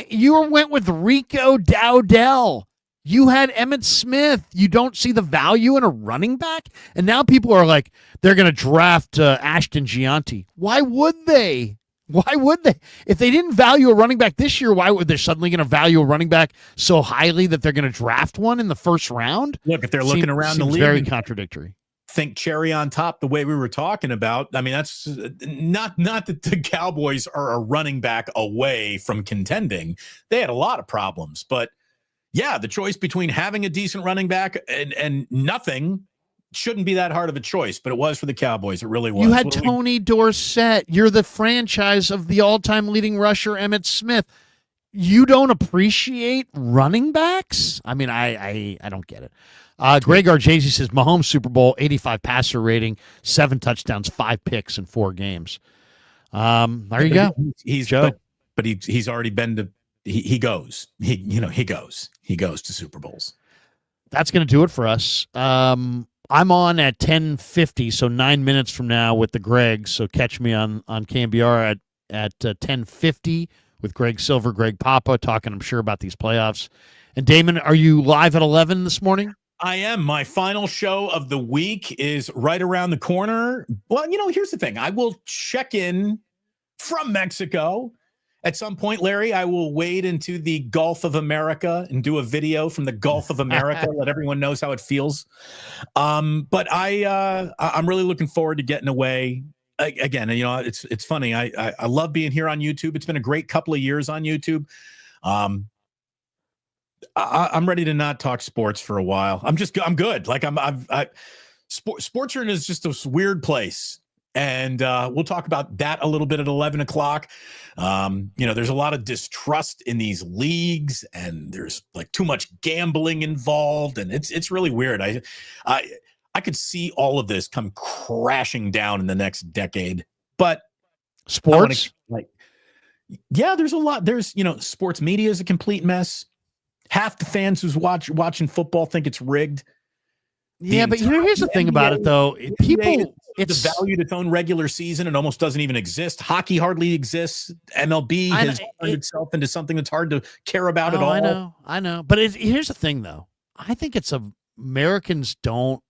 You went with Rico Dowdell. You had Emmitt Smith. You don't see the value in a running back? And now people are like, they're going to draft Ashton Gianti. Why would they? If they didn't value a running back this year, why would they suddenly going to value a running back so highly that they're going to draft one in the first round? Look, if they're looking around the league, very contradictory. Think cherry on top the way we were talking about. I mean, that's not that the Cowboys are a running back away from contending. They had a lot of problems, but yeah, the choice between having a decent running back and nothing shouldn't be that hard of a choice, but it was for the Cowboys. It really was. You had Tony Dorsett. You're the franchise of the all-time leading rusher, Emmitt Smith. You don't appreciate running backs? I mean, I don't get it. Greg Arjesi says Mahomes Super Bowl 85 passer rating, 7 touchdowns, 5 picks in 4 games. There you go. He's Joe, but he's already been to. He goes. He goes to Super Bowls. That's going to do it for us. I'm on at 10:50, so 9 minutes from now with the Greg. So catch me on KMBR at 10:50 with Greg Silver, Greg Papa, talking, I'm sure, about these playoffs. And Damon, are you live at 11 this morning? I am. My final show of the week is right around the corner. Well, here's the thing. I will check in from Mexico. At some point, Larry, I will wade into the Gulf of America and do a video from the Gulf of America. Let everyone knows how it feels. But I'm really looking forward to getting away. Again, it's funny. I love being here on YouTube. It's been a great couple of years on YouTube. I'm ready to not talk sports for a while. I'm good. Like sports is just this weird place. And we'll talk about that a little bit at 11 o'clock. There's a lot of distrust in these leagues, and there's like too much gambling involved, and it's really weird. I could see all of this come crashing down in the next decade. But sports, there's a lot. There's sports media is a complete mess. Half the fans who's watching football think it's rigged. Yeah, but here's the thing about it, though. It's valued its own regular season. It almost doesn't even exist. Hockey hardly exists. MLB has turned itself into something that's hard to care about at all. I know. But here's the thing, though. I think Americans don't.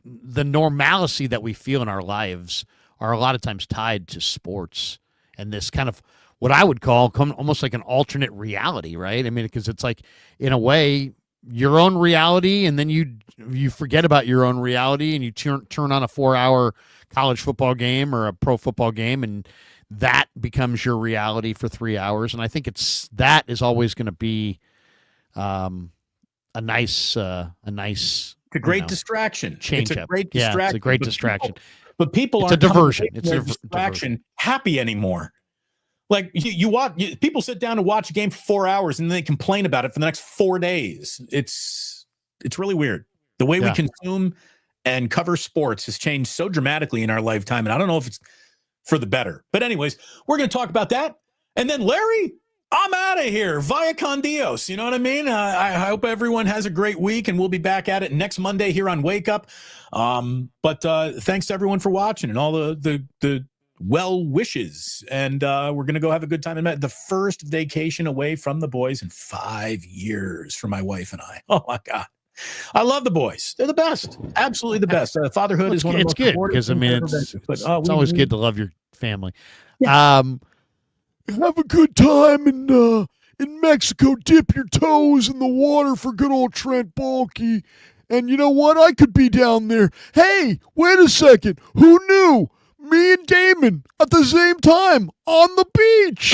The normalcy that we feel in our lives are a lot of times tied to sports and this kind of what I would call almost like an alternate reality, right? I mean, because it's like, in a way, your own reality, and then you forget about your own reality, and you turn on a 4-hour college football game or a pro football game, and that becomes your reality for 3 hours. And I think that is always going to be a nice it's a great distraction. Change it's up. A great distraction. Yeah, it's a great distraction. But people it's aren't a diversion. It's a distraction happy anymore. Like you watch, people sit down to watch a game for 4 hours and then they complain about it for the next 4 days. It's really weird. The way we consume and cover sports has changed so dramatically in our lifetime. And I don't know if it's for the better, but anyways, we're going to talk about that. And then Larry, I'm out of here. Via con Dios. You know what I mean? I hope everyone has a great week, and we'll be back at it next Monday here on Wake Up. But thanks to everyone for watching and all the well wishes. And we're going to go have a good time. The first vacation away from the boys in 5 years for my wife and I. Oh, my God. I love the boys. They're the best. Absolutely the best. Fatherhood is one of the most good important because, I mean, things ever. it's But, always good to love your family. Yeah. Have a good time in Mexico. Dip your toes in the water for good old Trent Baalke. And you know what? I could be down there. Hey, wait a second. Who knew? Me and Damon at the same time on the beach.